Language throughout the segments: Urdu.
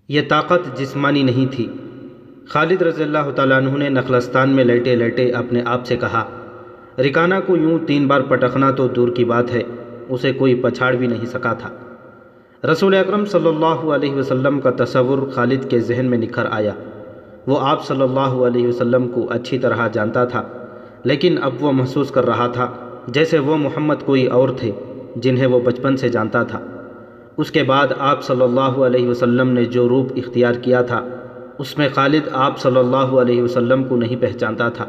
یہ طاقت جسمانی نہیں تھی۔ خالد رضی اللہ تعالیٰ عنہ نے نخلستان میں لیٹے لیٹے اپنے آپ سے کہا، رکانہ کو یوں 3 بار پٹکنا تو دور کی بات ہے، اسے کوئی پچھاڑ بھی نہیں سکا تھا۔ رسول اکرم صلی اللہ علیہ وسلم کا تصور خالد کے ذہن میں نکھر آیا۔ وہ آپ صلی اللہ علیہ وسلم کو اچھی طرح جانتا تھا، لیکن اب وہ محسوس کر رہا تھا جیسے وہ محمد کوئی اور تھے جنہیں وہ بچپن سے جانتا تھا۔ اس کے بعد آپ صلی اللہ علیہ وسلم نے جو روپ اختیار کیا تھا اس میں خالد آپ صلی اللہ علیہ وسلم کو نہیں پہچانتا تھا۔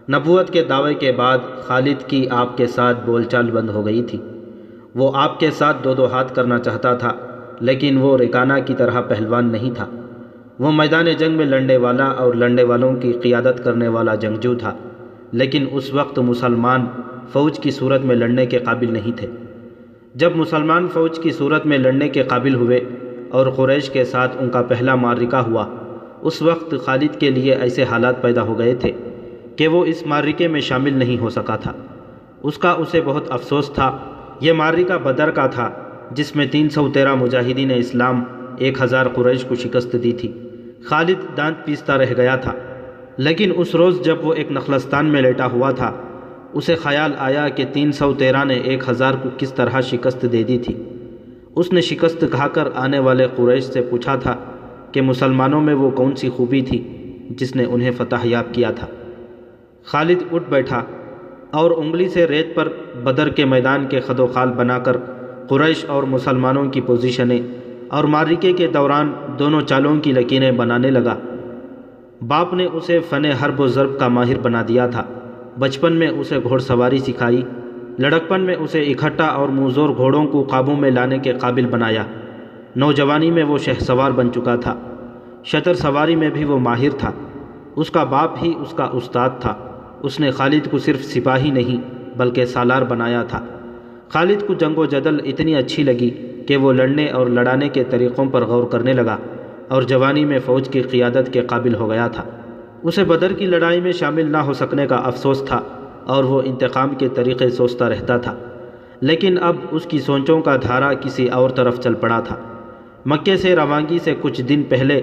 نبوت کے دعوے کے بعد خالد کی آپ کے ساتھ بول چال بند ہو گئی تھی۔ وہ آپ کے ساتھ 2 ہاتھ کرنا چاہتا تھا، لیکن وہ رکانہ کی طرح پہلوان نہیں تھا۔ وہ میدان جنگ میں لڑنے والا اور لڑنے والوں کی قیادت کرنے والا جنگجو تھا، لیکن اس وقت مسلمان فوج کی صورت میں لڑنے کے قابل نہیں تھے۔ جب مسلمان فوج کی صورت میں لڑنے کے قابل ہوئے اور قریش کے ساتھ ان کا پہلا معرکہ ہوا، اس وقت خالد کے لیے ایسے حالات پیدا ہو گئے تھے کہ وہ اس معرکے میں شامل نہیں ہو سکا تھا۔ اسے بہت افسوس تھا۔ یہ معرکہ بدر کا تھا جس میں 313 مجاہدین اسلام 1000 قریش کو شکست دی تھی۔ خالد دانت پیستا رہ گیا تھا، لیکن اس روز جب وہ ایک نخلستان میں لیٹا ہوا تھا اسے خیال آیا کہ 313 نے 1000 کو کس طرح شکست دے دی تھی۔ اس نے شکست کھا کر آنے والے قریش سے پوچھا تھا کہ مسلمانوں میں وہ کون سی خوبی تھی جس نے انہیں فتح یاب کیا تھا۔ خالد اٹھ بیٹھا اور انگلی سے ریت پر بدر کے میدان کے خد و خال بنا کر قریش اور مسلمانوں کی پوزیشنیں اور معرکے کے دوران دونوں چالوں کی لکیریں بنانے لگا۔ باپ نے اسے فن حرب و ضرب کا ماہر بنا دیا تھا۔ بچپن میں اسے گھوڑ سواری سکھائی، لڑکپن میں اسے اکٹھا اور منظور گھوڑوں کو قابو میں لانے کے قابل بنایا۔ نوجوانی میں وہ شہ سوار بن چکا تھا۔ شتر سواری میں بھی وہ ماہر تھا۔ اس کا باپ ہی اس کا استاد تھا۔ اس نے خالد کو صرف سپاہی نہیں بلکہ سالار بنایا تھا۔ خالد کو جنگ و جدل اتنی اچھی لگی کہ وہ لڑنے اور لڑانے کے طریقوں پر غور کرنے لگا اور جوانی میں فوج کی قیادت کے قابل ہو گیا تھا۔ اسے بدر کی لڑائی میں شامل نہ ہو سکنے کا افسوس تھا اور وہ انتقام کے طریقے سوچتا رہتا تھا، لیکن اب اس کی سوچوں کا دھارا کسی اور طرف چل پڑا تھا۔ مکے سے روانگی سے کچھ دن پہلے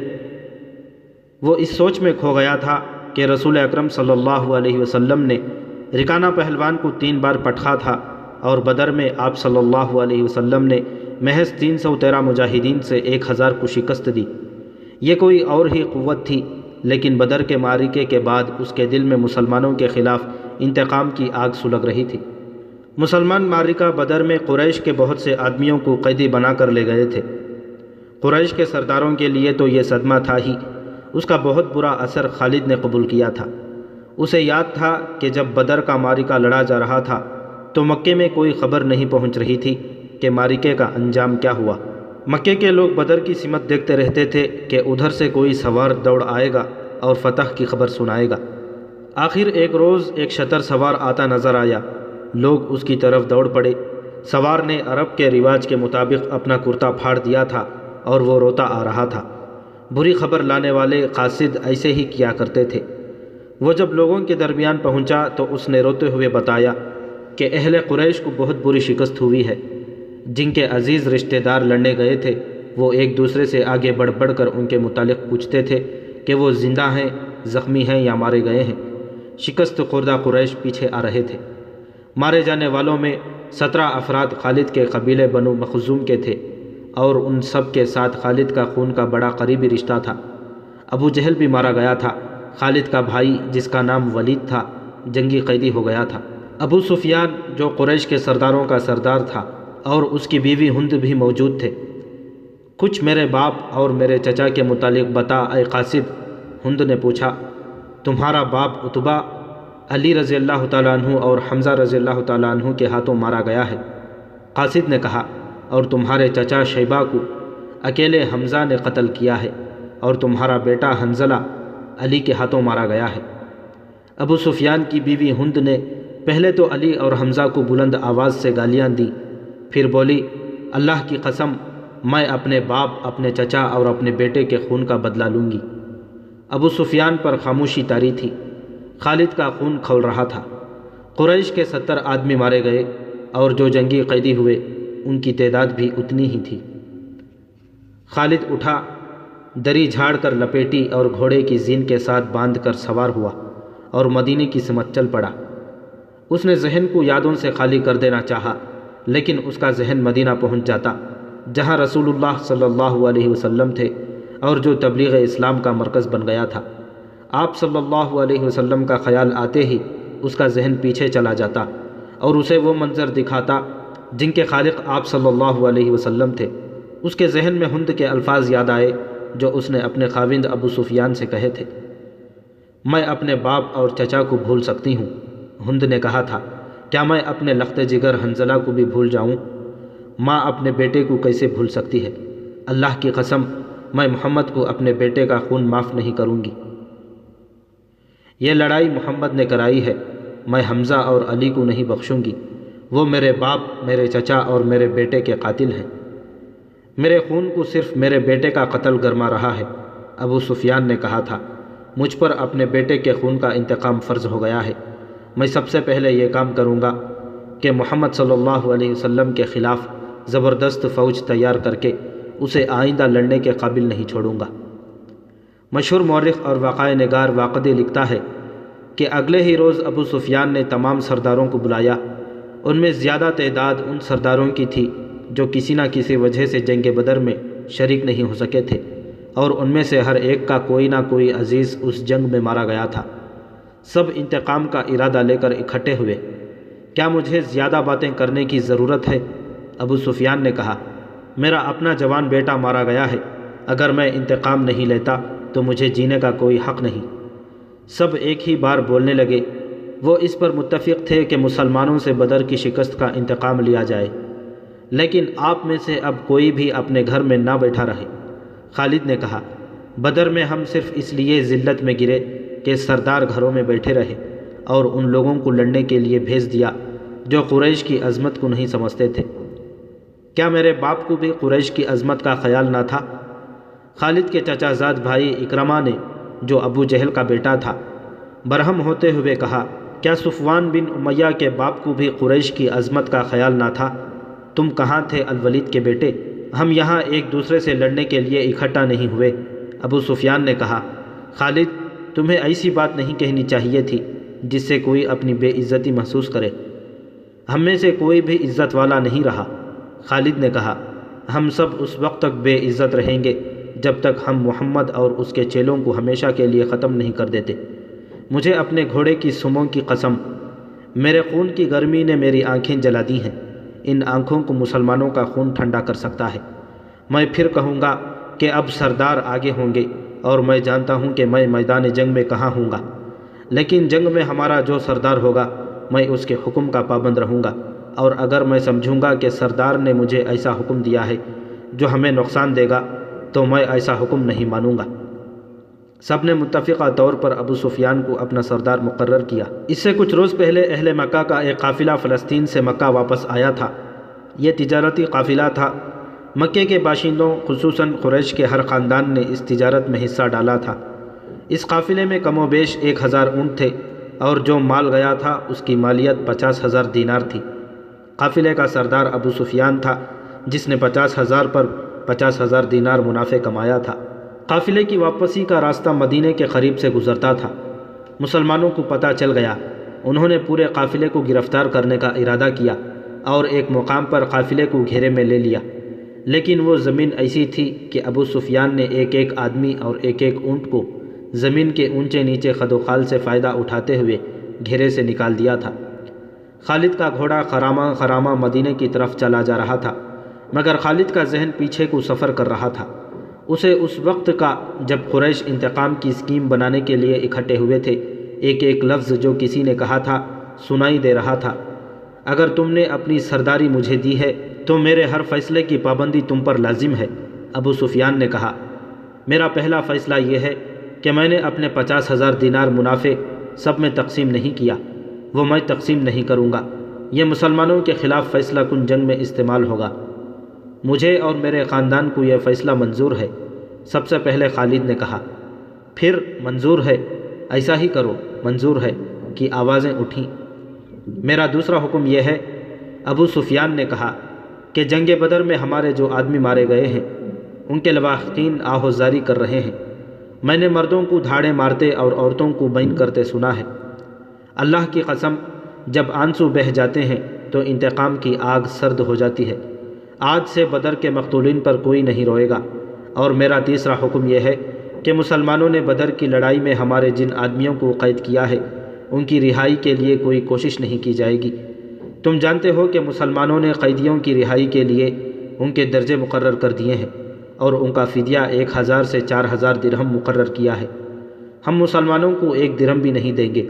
وہ اس سوچ میں کھو گیا تھا کہ رسول اکرم صلی اللہ علیہ وسلم نے رکانہ پہلوان کو 3 بار پٹخا تھا اور بدر میں آپ صلی اللہ علیہ وسلم نے محض 313 مجاہدین سے 1000 کو شکست دی۔ یہ کوئی اور ہی قوت تھی، لیکن بدر کے معرکے کے بعد اس کے دل میں مسلمانوں کے خلاف انتقام کی آگ سلگ رہی تھی۔ مسلمان معرکہ بدر میں قریش کے بہت سے آدمیوں کو قیدی بنا کر لے گئے تھے۔ قریش کے سرداروں کے لیے تو یہ صدمہ تھا ہی، اس کا بہت برا اثر خالد نے قبول کیا تھا۔ اسے یاد تھا کہ جب بدر کا معرکہ لڑا جا رہا تھا تو مکے میں کوئی خبر نہیں پہنچ رہی تھی کہ معرکے کا انجام کیا ہوا۔ مکے کے لوگ بدر کی سمت دیکھتے رہتے تھے کہ ادھر سے کوئی سوار دوڑ آئے گا اور فتح کی خبر سنائے گا۔ آخر ایک روز ایک شتر سوار آتا نظر آیا۔ لوگ اس کی طرف دوڑ پڑے۔ سوار نے عرب کے رواج کے مطابق اپنا کرتا پھاڑ دیا تھا اور وہ روتا آ رہا تھا۔ بری خبر لانے والے قاصد ایسے ہی کیا کرتے تھے۔ وہ جب لوگوں کے درمیان پہنچا تو اس نے روتے ہوئے بتایا کہ اہل قریش کو بہت بری شکست ہوئی ہے۔ جن کے عزیز رشتہ دار لڑنے گئے تھے وہ ایک دوسرے سے آگے بڑھ بڑھ کر ان کے متعلق پوچھتے تھے کہ وہ زندہ ہیں، زخمی ہیں یا مارے گئے ہیں۔ شکست خوردہ قریش پیچھے آ رہے تھے۔ مارے جانے والوں میں 17 افراد خالد کے قبیلے بنو مخزوم کے تھے اور ان سب کے ساتھ خالد کا خون کا بڑا قریبی رشتہ تھا۔ ابو جہل بھی مارا گیا تھا۔ خالد کا بھائی جس کا نام ولید تھا جنگی قیدی ہو گیا تھا۔ ابو سفیان جو قریش کے سرداروں کا سردار تھا اور اس کی بیوی ہند بھی موجود تھے۔ کچھ میرے باپ اور میرے چچا کے متعلق بتا اے قاصد، ہند نے پوچھا۔ تمہارا باپ عتبہ علی رضی اللہ تعالیٰ عنہ اور حمزہ رضی اللہ تعالیٰ عنہ کے ہاتھوں مارا گیا ہے، قاصد نے کہا، اور تمہارے چچا شیبہ کو اکیلے حمزہ نے قتل کیا ہے اور تمہارا بیٹا حنظلہ علی کے ہاتھوں مارا گیا ہے۔ ابو سفیان کی بیوی ہند نے پہلے تو علی اور حمزہ کو بلند آواز سے گالیاں دی، پھر بولی، اللہ کی قسم میں اپنے باپ، اپنے چچا اور اپنے بیٹے کے خون کا بدلہ لوں گی۔ ابو سفیان پر خاموشی طاری تھی۔ خالد کا خون کھول رہا تھا۔ قریش کے 70 آدمی مارے گئے اور جو جنگی قیدی ہوئے ان کی تعداد بھی اتنی ہی تھی۔ خالد اٹھا دری جھاڑ کر لپیٹی اور گھوڑے کی زین کے ساتھ باندھ کر سوار ہوا اور مدینے کی سمت چل پڑا۔ اس نے ذہن کو یادوں سے خالی کر دینا چاہا، لیکن اس کا ذہن مدینہ پہنچ جاتا، جہاں رسول اللہ صلی اللہ علیہ وسلم تھے اور جو تبلیغ اسلام کا مرکز بن گیا تھا۔ آپ صلی اللہ علیہ وسلم کا خیال آتے ہی اس کا ذہن پیچھے چلا جاتا اور اسے وہ منظر دکھاتا جن کے خالق آپ صلی اللہ علیہ وسلم تھے۔ اس کے ذہن میں ہند کے الفاظ یاد آئے جو اس نے اپنے خاوند ابو سفیان سے کہے تھے۔ میں اپنے باپ اور چچا کو بھول سکتی ہوں، ہند نے کہا تھا، کیا میں اپنے لخت جگر حنظلہ کو بھی بھول جاؤں؟ ماں اپنے بیٹے کو کیسے بھول سکتی ہے؟ اللہ کی قسم، میں محمد کو اپنے بیٹے کا خون معاف نہیں کروں گی۔ یہ لڑائی محمد نے کرائی ہے، میں حمزہ اور علی کو نہیں بخشوں گی، وہ میرے باپ، میرے چچا اور میرے بیٹے کے قاتل ہیں۔ میرے خون کو صرف میرے بیٹے کا قتل گرما رہا ہے۔ ابو سفیان نے کہا تھا، مجھ پر اپنے بیٹے کے خون کا انتقام فرض ہو گیا ہے۔ میں سب سے پہلے یہ کام کروں گا کہ محمد صلی اللہ علیہ وسلم کے خلاف زبردست فوج تیار کر کے اسے آئندہ لڑنے کے قابل نہیں چھوڑوں گا۔ مشہور مورخ اور واقعہ نگار واقدی لکھتا ہے کہ اگلے ہی روز ابو سفیان نے تمام سرداروں کو بلایا۔ ان میں زیادہ تعداد ان سرداروں کی تھی جو کسی نہ کسی وجہ سے جنگ بدر میں شریک نہیں ہو سکے تھے، اور ان میں سے ہر ایک کا کوئی نہ کوئی عزیز اس جنگ میں مارا گیا تھا۔ سب انتقام کا ارادہ لے کر اکٹھے ہوئے۔ کیا مجھے زیادہ باتیں کرنے کی ضرورت ہے؟ ابو سفیان نے کہا، میرا اپنا جوان بیٹا مارا گیا ہے، اگر میں انتقام نہیں لیتا تو مجھے جینے کا کوئی حق نہیں۔ سب ایک ہی بار بولنے لگے۔ وہ اس پر متفق تھے کہ مسلمانوں سے بدر کی شکست کا انتقام لیا جائے، لیکن آپ میں سے اب کوئی بھی اپنے گھر میں نہ بیٹھا رہے۔ خالد نے کہا، بدر میں ہم صرف اس لیے ذلت میں گرے کہ سردار گھروں میں بیٹھے رہے اور ان لوگوں کو لڑنے کے لیے بھیج دیا جو قریش کی عظمت کو نہیں سمجھتے تھے۔ کیا میرے باپ کو بھی قریش کی عظمت کا خیال نہ تھا؟ خالد کے چچا زاد بھائی اکرمہ نے، جو ابو جہل کا بیٹا تھا، برہم ہوتے ہوئے کہا، کیا صفوان بن امیہ کے باپ کو بھی قریش کی عظمت کا خیال نہ تھا؟ تم کہاں تھے الولید کے بیٹے؟ ہم یہاں ایک دوسرے سے لڑنے کے لیے اکٹھا نہیں ہوئے۔ ابو سفیان نے کہا، خالد، تمہیں ایسی بات نہیں کہنی چاہیے تھی جس سے کوئی اپنی بے عزتی محسوس کرے۔ ہم میں سے کوئی بھی عزت والا نہیں رہا۔ خالد نے کہا، ہم سب اس وقت تک بے عزت رہیں گے جب تک ہم محمد اور اس کے چیلوں کو ہمیشہ کے لیے ختم نہیں کر دیتے۔ مجھے اپنے گھوڑے کی سموں کی قسم، میرے خون کی گرمی نے میری آنکھیں جلا دی ہیں۔ ان آنکھوں کو مسلمانوں کا خون ٹھنڈا کر سکتا ہے۔ میں پھر کہوں گا کہ اب سردار آگے ہوں گے، اور میں جانتا ہوں کہ میں میدان جنگ میں کہاں ہوں گا، لیکن جنگ میں ہمارا جو سردار ہوگا میں اس کے حکم کا پابند رہوں گا، اور اگر میں سمجھوں گا کہ سردار نے مجھے ایسا حکم دیا ہے جو ہمیں نقصان دے گا تو میں ایسا حکم نہیں مانوں گا۔ سب نے متفقہ طور پر ابو سفیان کو اپنا سردار مقرر کیا۔ اس سے کچھ روز پہلے اہل مکہ کا ایک قافلہ فلسطین سے مکہ واپس آیا تھا۔ یہ تجارتی قافلہ تھا۔ مکے کے باشندوں خصوصاً قریش کے ہر خاندان نے اس تجارت میں حصہ ڈالا تھا۔ اس قافلے میں کم و بیش 1000 اونٹ تھے، اور جو مال گیا تھا اس کی مالیت 50,000 دینار تھی۔ قافلے کا سردار ابو سفیان تھا، جس نے 50,000 پر 50,000 دینار منافع کمایا تھا۔ قافلے کی واپسی کا راستہ مدینے کے قریب سے گزرتا تھا۔ مسلمانوں کو پتہ چل گیا۔ انہوں نے پورے قافلے کو گرفتار کرنے کا ارادہ کیا اور ایک مقام پر قافلے کو گھیرے میں لے لیا، لیکن وہ زمین ایسی تھی کہ ابو سفیان نے ایک ایک آدمی اور ایک ایک اونٹ کو زمین کے اونچے نیچے خد و خال سے فائدہ اٹھاتے ہوئے گھیرے سے نکال دیا تھا۔ خالد کا گھوڑا خرامہ خرامہ مدینے کی طرف چلا جا رہا تھا، مگر خالد کا ذہن پیچھے کو سفر کر رہا تھا۔ اسے اس وقت کا جب قریش انتقام کی اسکیم بنانے کے لیے اکٹھے ہوئے تھے، ایک ایک لفظ جو کسی نے کہا تھا سنائی دے رہا تھا۔ اگر تم نے اپنی سرداری مجھے دی ہے تو میرے ہر فیصلے کی پابندی تم پر لازم ہے۔ ابو سفیان نے کہا، میرا پہلا فیصلہ یہ ہے کہ میں نے اپنے 50,000 دینار منافع سب میں تقسیم نہیں کیا، وہ میں تقسیم نہیں کروں گا۔ یہ مسلمانوں کے خلاف فیصلہ کن جنگ میں استعمال ہوگا۔ مجھے اور میرے خاندان کو یہ فیصلہ منظور ہے۔ سب سے پہلے خالد نے کہا، پھر منظور ہے، ایسا ہی کرو، منظور ہے کی آوازیں اٹھیں۔ میرا دوسرا حکم یہ ہے، ابو سفیان نے کہا، کہ جنگ بدر میں ہمارے جو آدمی مارے گئے ہیں ان کے لواحقین آہوزاری کر رہے ہیں۔ میں نے مردوں کو دھاڑے مارتے اور عورتوں کو بین کرتے سنا ہے۔ اللہ کی قسم، جب آنسو بہہ جاتے ہیں تو انتقام کی آگ سرد ہو جاتی ہے۔ آج سے بدر کے مقتولین پر کوئی نہیں روئے گا، اور میرا تیسرا حکم یہ ہے کہ مسلمانوں نے بدر کی لڑائی میں ہمارے جن آدمیوں کو قید کیا ہے ان کی رہائی کے لیے کوئی کوشش نہیں کی جائے گی۔ تم جانتے ہو کہ مسلمانوں نے قیدیوں کی رہائی کے لیے ان کے درجے مقرر کر دیے ہیں، اور ان کا فدیہ 1000 سے 4000 درہم مقرر کیا ہے۔ ہم مسلمانوں کو 1 درہم بھی نہیں دیں گے،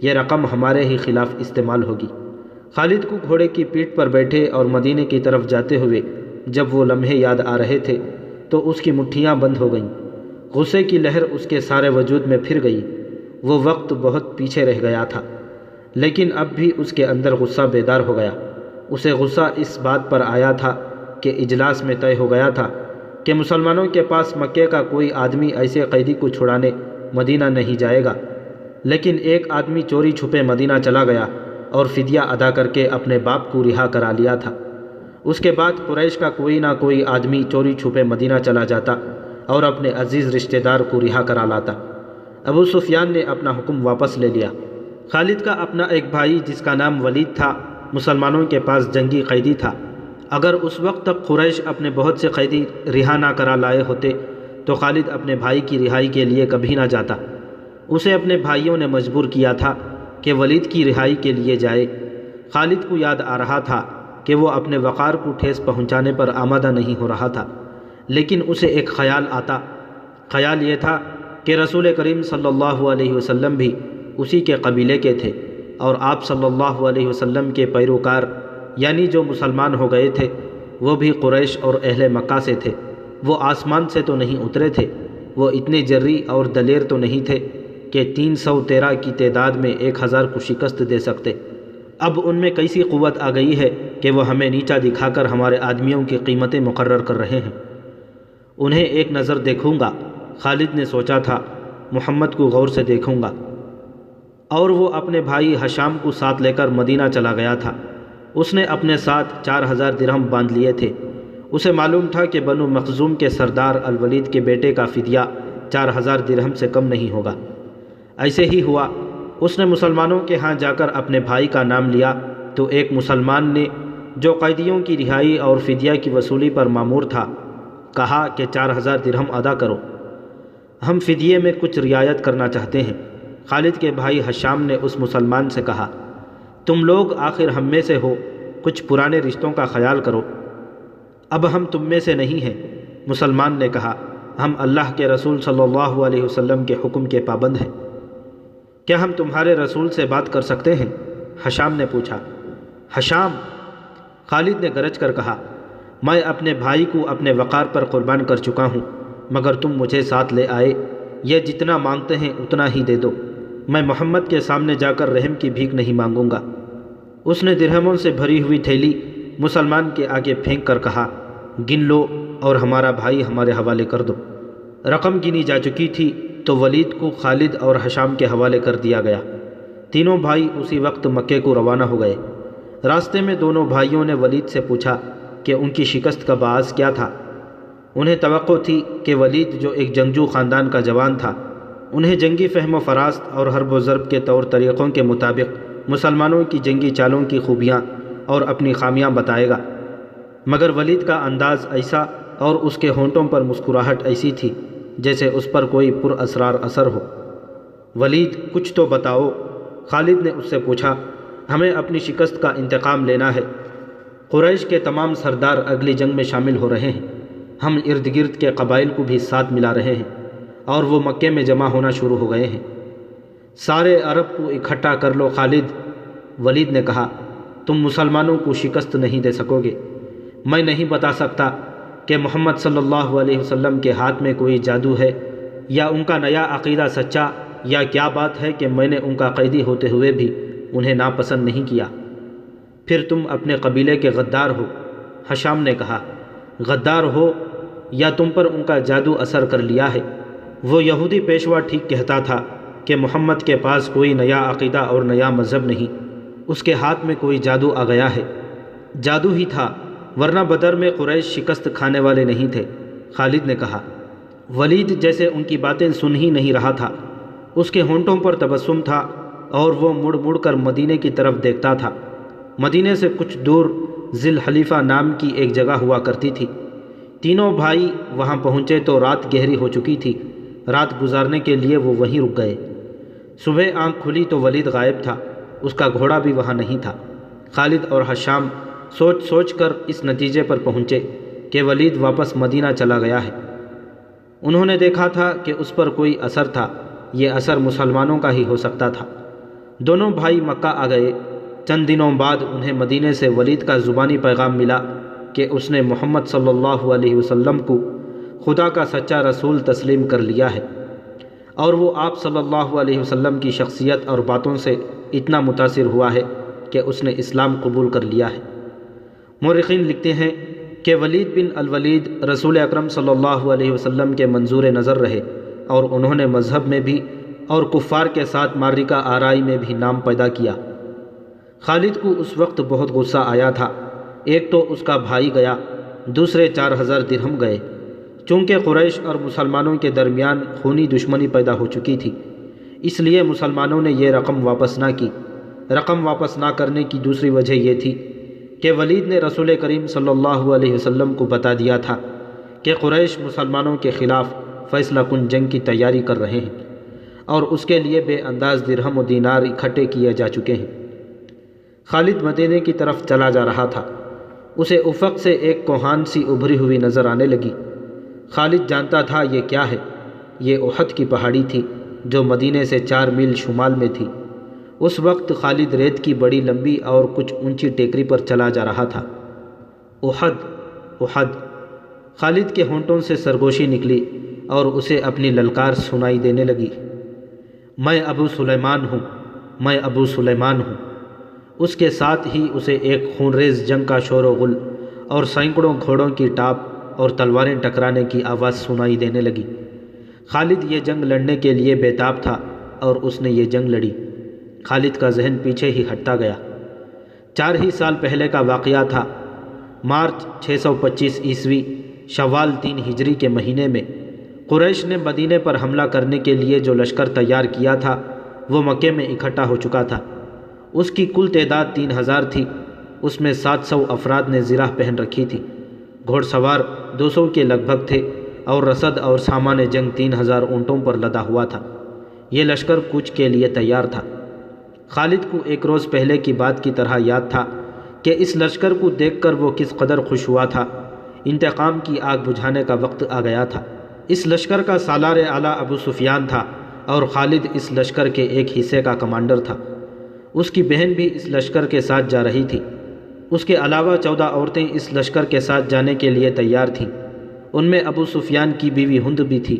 یہ رقم ہمارے ہی خلاف استعمال ہوگی۔ خالد کو گھوڑے کی پیٹھ پر بیٹھے اور مدینے کی طرف جاتے ہوئے جب وہ لمحے یاد آ رہے تھے تو اس کی مٹھیاں بند ہو گئیں۔ غصے کی لہر اس کے سارے وجود میں پھر گئی۔ وہ وقت بہت پیچھے رہ گیا تھا، لیکن اب بھی اس کے اندر غصہ بیدار ہو گیا۔ اسے غصہ اس بات پر آیا تھا کہ اجلاس میں طے ہو گیا تھا کہ مسلمانوں کے پاس مکے کا کوئی آدمی ایسے قیدی کو چھڑانے مدینہ نہیں جائے گا، لیکن ایک آدمی چوری چھپے مدینہ چلا گیا اور فدیہ ادا کر کے اپنے باپ کو رہا کرا لیا تھا۔ اس کے بعد قریش کا کوئی نہ کوئی آدمی چوری چھپے مدینہ چلا جاتا اور اپنے عزیز رشتہ دار کو رہا کرا لاتا۔ ابو سفیان نے اپنا حکم واپس لے لیا۔ خالد کا اپنا ایک بھائی جس کا نام ولید تھا مسلمانوں کے پاس جنگی قیدی تھا۔ اگر اس وقت تک قریش اپنے بہت سے قیدی رہا نہ کرا لائے ہوتے تو خالد اپنے بھائی کی رہائی کے لیے کبھی نہ جاتا۔ اسے اپنے بھائیوں نے مجبور کیا تھا کہ ولید کی رہائی کے لیے جائے۔ خالد کو یاد آ رہا تھا کہ وہ اپنے وقار کو ٹھیس پہنچانے پر آمادہ نہیں ہو رہا تھا، لیکن اسے ایک خیال آتا۔ خیال یہ تھا کہ رسول کریم صلی اللہ علیہ وسلم بھی اسی کے قبیلے کے تھے، اور آپ صلی اللہ علیہ وسلم کے پیروکار یعنی جو مسلمان ہو گئے تھے وہ بھی قریش اور اہل مکہ سے تھے۔ وہ آسمان سے تو نہیں اترے تھے، وہ اتنے جری اور دلیر تو نہیں تھے کہ 313 کی تعداد میں 1000 کو شکست دے سکتے۔ اب ان میں کیسی قوت آ گئی ہے کہ وہ ہمیں نیچا دکھا کر ہمارے آدمیوں کی قیمتیں مقرر کر رہے ہیں۔ انہیں ایک نظر دیکھوں گا، خالد نے سوچا تھا، محمد کو غور سے دیکھوں گا۔ اور وہ اپنے بھائی حشام کو ساتھ لے کر مدینہ چلا گیا تھا۔ اس نے اپنے ساتھ 4000 درہم باندھ لیے تھے۔ اسے معلوم تھا کہ بنو مخزوم کے سردار الولید کے بیٹے کا فدیہ 4000 درہم سے کم نہیں ہوگا۔ ایسے ہی ہوا۔ اس نے مسلمانوں کے ہاں جا کر اپنے بھائی کا نام لیا تو ایک مسلمان نے جو قیدیوں کی رہائی اور فدیہ کی وصولی پر مامور تھا کہا کہ 4000 درہم ادا کرو، ہم فدیے میں کچھ رعایت کرنا چاہتے ہیں۔ خالد کے بھائی حشام نے اس مسلمان سے کہا، تم لوگ آخر ہم میں سے ہو، کچھ پرانے رشتوں کا خیال کرو۔ اب ہم تم میں سے نہیں ہیں۔ مسلمان نے کہا، ہم اللہ کے رسول صلی اللہ علیہ وسلم کے حکم کے پابند ہیں۔ کیا ہم تمہارے رسول سے بات کر سکتے ہیں؟ حشام نے پوچھا۔ حشام، خالد نے گرج کر کہا، میں اپنے بھائی کو اپنے وقار پر قربان کر چکا ہوں، مگر تم مجھے ساتھ لے آئے، یہ جتنا مانگتے ہیں اتنا ہی دے دو۔ میں محمد کے سامنے جا کر رحم کی بھیک نہیں مانگوں گا۔ اس نے درہموں سے بھری ہوئی تھیلی مسلمان کے آگے پھینک کر کہا، گن لو اور ہمارا بھائی ہمارے حوالے کر دو۔ رقم گنی جا چکی تھی تو ولید کو خالد اور حشام کے حوالے کر دیا گیا۔ تینوں بھائی اسی وقت مکے کو روانہ ہو گئے۔ راستے میں دونوں بھائیوں نے ولید سے پوچھا کہ ان کی شکست کا باعث کیا تھا۔ انہیں توقع تھی کہ ولید جو ایک جنگجو خاندان کا جوان تھا، انہیں جنگی فہم و فراست اور حرب و ضرب کے طور طریقوں کے مطابق مسلمانوں کی جنگی چالوں کی خوبیاں اور اپنی خامیاں بتائے گا، مگر ولید کا انداز ایسا اور اس کے ہونٹوں پر مسکراہٹ ایسی تھی جیسے اس پر کوئی پر اسرار اثر ہو۔ ولید، کچھ تو بتاؤ، خالد نے اس سے پوچھا۔ ہمیں اپنی شکست کا انتقام لینا ہے۔ قریش کے تمام سردار اگلی جنگ میں شامل ہو رہے ہیں، ہم ارد گرد کے قبائل کو بھی ساتھ ملا رہے ہیں، اور وہ مکے میں جمع ہونا شروع ہو گئے ہیں۔ سارے عرب کو اکٹھا کر لو خالد، ولید نے کہا، تم مسلمانوں کو شکست نہیں دے سکو گے۔ میں نہیں بتا سکتا کہ محمد صلی اللہ علیہ وسلم کے ہاتھ میں کوئی جادو ہے یا ان کا نیا عقیدہ سچا، یا کیا بات ہے کہ میں نے ان کا قیدی ہوتے ہوئے بھی انہیں ناپسند نہیں کیا۔ پھر تم اپنے قبیلے کے غدار ہو، حشام نے کہا۔ غدار ہو یا تم پر ان کا جادو اثر کر لیا ہے؟ وہ یہودی پیشوا ٹھیک کہتا تھا کہ محمد کے پاس کوئی نیا عقیدہ اور نیا مذہب نہیں، اس کے ہاتھ میں کوئی جادو آ گیا ہے۔ جادو ہی تھا، ورنہ بدر میں قریش شکست کھانے والے نہیں تھے۔ خالد نے کہا۔ ولید جیسے ان کی باتیں سن ہی نہیں رہا تھا، اس کے ہونٹوں پر تبسم تھا اور وہ مڑ مڑ کر مدینے کی طرف دیکھتا تھا۔ مدینے سے کچھ دور ذی الحلیفہ نام کی ایک جگہ ہوا کرتی تھی۔ تینوں بھائی وہاں پہنچے تو رات گہری ہو چکی تھی۔ رات گزارنے کے لیے وہ وہیں رک گئے۔ صبح آنکھ کھلی تو ولید غائب تھا، اس کا گھوڑا بھی وہاں نہیں تھا۔ خالد اور حشام سوچ سوچ کر اس نتیجے پر پہنچے کہ ولید واپس مدینہ چلا گیا ہے۔ انہوں نے دیکھا تھا کہ اس پر کوئی اثر تھا، یہ اثر مسلمانوں کا ہی ہو سکتا تھا۔ دونوں بھائی مکہ آ گئے۔ چند دنوں بعد انہیں مدینے سے ولید کا زبانی پیغام ملا کہ اس نے محمد صلی اللہ علیہ وسلم کو خدا کا سچا رسول تسلیم کر لیا ہے، اور وہ آپ صلی اللہ علیہ وسلم کی شخصیت اور باتوں سے اتنا متاثر ہوا ہے کہ اس نے اسلام قبول کر لیا ہے۔ مورخین لکھتے ہیں کہ ولید بن الولید رسول اکرم صلی اللہ علیہ وسلم کے منظور نظر رہے، اور انہوں نے مذہب میں بھی اور کفار کے ساتھ معرکہ آرائی میں بھی نام پیدا کیا۔ خالد کو اس وقت بہت غصہ آیا تھا۔ ایک تو اس کا بھائی گیا، دوسرے 4000 درہم گئے۔ چونکہ قریش اور مسلمانوں کے درمیان خونی دشمنی پیدا ہو چکی تھی، اس لیے مسلمانوں نے یہ رقم واپس نہ کی۔ رقم واپس نہ کرنے کی دوسری وجہ یہ تھی کہ ولید نے رسول کریم صلی اللہ علیہ وسلم کو بتا دیا تھا کہ قریش مسلمانوں کے خلاف فیصلہ کن جنگ کی تیاری کر رہے ہیں، اور اس کے لیے بے انداز درہم و دینار اکٹھے کیے جا چکے ہیں۔ خالد مدینے کی طرف چلا جا رہا تھا۔ اسے افق سے ایک کوہان سی ابھری ہوئی نظر آنے لگی۔ خالد جانتا تھا یہ کیا ہے۔ یہ احد کی پہاڑی تھی جو مدینے سے 4 میل شمال میں تھی۔ اس وقت خالد ریت کی بڑی لمبی اور کچھ اونچی ٹیکری پر چلا جا رہا تھا۔ احد، احد! خالد کے ہونٹوں سے سرگوشی نکلی اور اسے اپنی للکار سنائی دینے لگی۔ میں ابو سلیمان ہوں، میں ابو سلیمان ہوں۔ اس کے ساتھ ہی اسے ایک خونریز جنگ کا شور و غل اور سینکڑوں گھوڑوں کی ٹاپ اور تلواریں ٹکرانے کی آواز سنائی دینے لگی۔ خالد یہ جنگ لڑنے کے لیے بےتاب تھا اور اس نے یہ جنگ لڑی۔ خالد کا ذہن پیچھے ہی ہٹتا گیا۔ 4 ہی سال پہلے کا واقعہ تھا۔ مارچ 625 عیسوی شوال 3 ہجری کے مہینے میں قریش نے مدینے پر حملہ کرنے کے لیے جو لشکر تیار کیا تھا وہ مکے میں اکٹھا ہو چکا تھا۔ اس کی کل تعداد 3000 تھی۔ اس میں 700 افراد نے زرہ پہن رکھی تھی، گھوڑ سوار 200 کے لگ بھگ تھے، اور رسد اور سامان جنگ 3000 اونٹوں پر لدا ہوا تھا۔ یہ لشکر کوچ کے لیے تیار تھا۔ خالد کو ایک روز پہلے کی بات کی طرح یاد تھا کہ اس لشکر کو دیکھ کر وہ کس قدر خوش ہوا تھا۔ انتقام کی آگ بجھانے کا وقت آ گیا تھا۔ اس لشکر کا سالار اعلیٰ ابو سفیان تھا، اور خالد اس لشکر کے ایک حصے کا کمانڈر تھا۔ اس کی بہن بھی اس لشکر کے ساتھ جا رہی تھی۔ اس کے علاوہ 14 عورتیں اس لشکر کے ساتھ جانے کے لیے تیار تھیں۔ ان میں ابو سفیان کی بیوی ہند بھی تھی،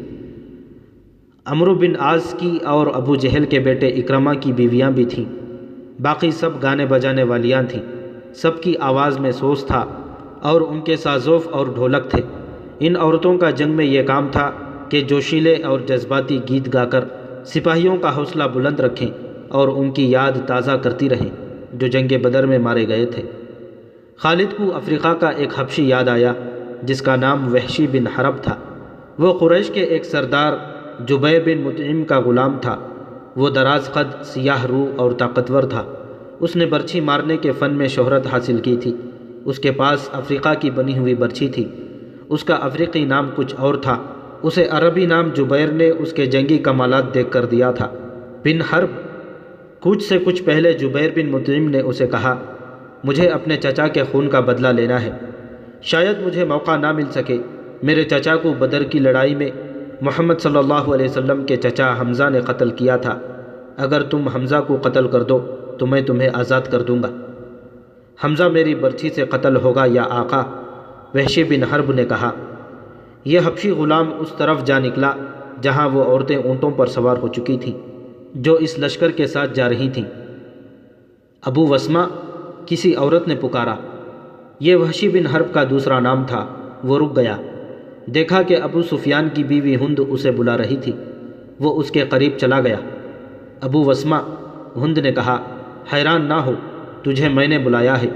عمرو بن عاص کی اور ابو جہل کے بیٹے اکرمہ کی بیویاں بھی تھیں۔ باقی سب گانے بجانے والیاں تھیں۔ سب کی آواز میں سوز تھا اور ان کے سازوف اور ڈھولک تھے۔ ان عورتوں کا جنگ میں یہ کام تھا کہ جوشیلے اور جذباتی گیت گا کر سپاہیوں کا حوصلہ بلند رکھیں اور ان کی یاد تازہ کرتی رہیں جو جنگ بدر میں مارے گئے تھے۔ خالد کو افریقہ کا ایک حبشی یاد آیا جس کا نام وحشی بن حرب تھا۔ وہ قریش کے ایک سردار جبیر بن مطعم کا غلام تھا۔ وہ دراز قد، سیاہ رو اور طاقتور تھا۔ اس نے برچھی مارنے کے فن میں شہرت حاصل کی تھی۔ اس کے پاس افریقہ کی بنی ہوئی برچھی تھی۔ اس کا افریقی نام کچھ اور تھا۔ اسے عربی نام جبیر نے اس کے جنگی کمالات دیکھ کر دیا تھا۔ بن حرب کوچ سے کچھ پہلے جبیر بن مطعم نے اسے کہا، مجھے اپنے چچا کے خون کا بدلہ لینا ہے۔ شاید مجھے موقع نہ مل سکے۔ میرے چچا کو بدر کی لڑائی میں محمد صلی اللہ علیہ وسلم کے چچا حمزہ نے قتل کیا تھا۔ اگر تم حمزہ کو قتل کر دو تو میں تمہیں آزاد کر دوں گا۔ حمزہ میری برچھی سے قتل ہوگا یا آقا؟ وحشی بن حرب نے کہا۔ یہ حبشی غلام اس طرف جا نکلا جہاں وہ عورتیں اونٹوں پر سوار ہو چکی تھیں جو اس لشکر کے ساتھ جا رہی تھیں۔ ابو وسمہ، کسی عورت نے پکارا۔ یہ وحشی بن حرب کا دوسرا نام تھا۔ وہ رک گیا، دیکھا کہ ابو سفیان کی بیوی ہند اسے بلا رہی تھی۔ وہ اس کے قریب چلا گیا۔ ابو وسمہ، ہند نے کہا، حیران نہ ہو، تجھے میں نے بلایا ہے۔